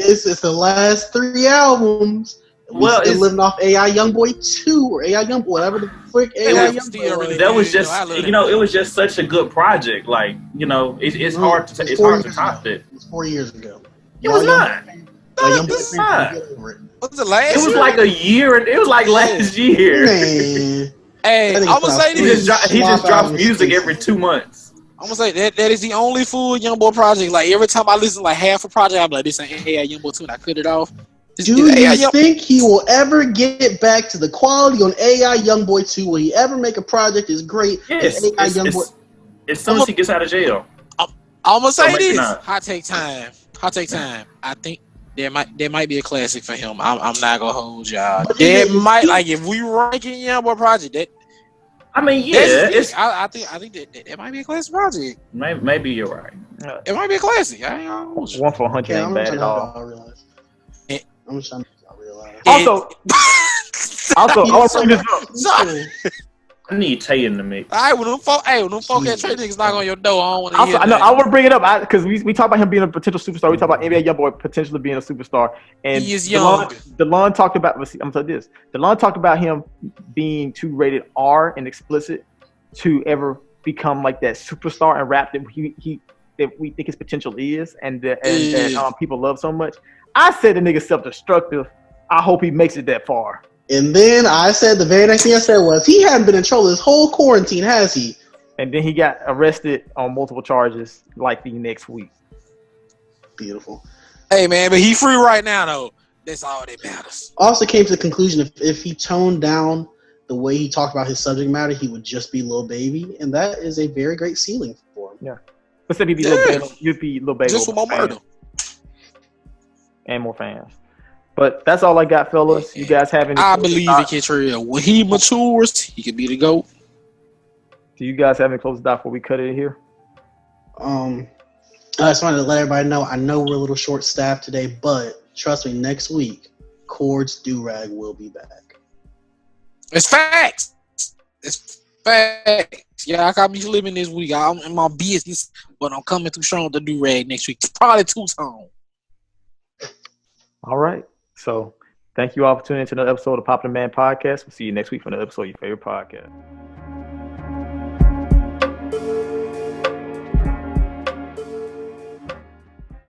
It's the last 3 albums. Well, it's living off AI YoungBoy 2 or AI YoungBoy, whatever the frick AI YoungBoy. That was just, it was just such a good project. It's hard to top it. It was 4 years ago. It was not. Was it last year? It was a year. It was last year. Man. Hey, I'm gonna say this. He just drops music every 2 months. I'm gonna say that is the only full YoungBoy project. Every time I listen half a project, I'm this ain't AI YoungBoy 2, and I cut it off. Do you think he will ever get back to the quality on AI Youngboy 2? Will he ever make a project as great Yes, as AI Youngboy? as soon as he gets out of jail. I'm gonna say maybe this. not. Hot take time. I think there might be a classic for him. I'm not gonna hold y'all. There might, like, if we ranking Youngboy project, that I mean, yeah, I think that might be a classic project. maybe you're right. It might be a classic. I ain't gonna hold you. 1 for 100 Yeah, ain't I'm bad trying at to all. help y'all realize. I'm just trying to help y'all realize. Also, I want to bring this up. Sorry. I need Tay in the mix. All right, when them folk at trade niggas knock on your door, I don't want to Also, hear I know that. I want to bring it up because we talk about him being a potential superstar. We talk about NBA YoungBoy potentially being a superstar, and He is young. DeLon talked about. I'm telling you this. DeLon talked about him being too rated R and explicit to ever become like that superstar and rap that that we think his potential is, and that people love so much. I said the nigga self-destructive. I hope he makes it that far. And then I said, the very next thing I said was, he hadn't been in trouble this whole quarantine, has he? And then he got arrested on multiple charges like the next week. Beautiful. Hey, man, but he free right now, though. That's all that matters. Also came to the conclusion if he toned down the way he talked about his subject matter, he would just be Lil Baby, and that is a very great ceiling for him. Yeah. But you'd be Lil Baby. Just for more murder. And more fans. But that's all I got, fellas. You guys have any? I believe it gets real. When he matures, he could be the GOAT. Do you guys have any closing thoughts before we cut it here? I just wanted to let everybody know, I know we're a little short-staffed today, but trust me, next week, Chords Do-Rag will be back. It's facts. It's facts. Yeah, I got me living this week. I'm in my business, but I'm coming through strong with the Do-Rag next week. Probably two-tone. All right. So thank you all for tuning into another episode of Popular Man Podcast. We'll see you next week for another episode of your favorite podcast.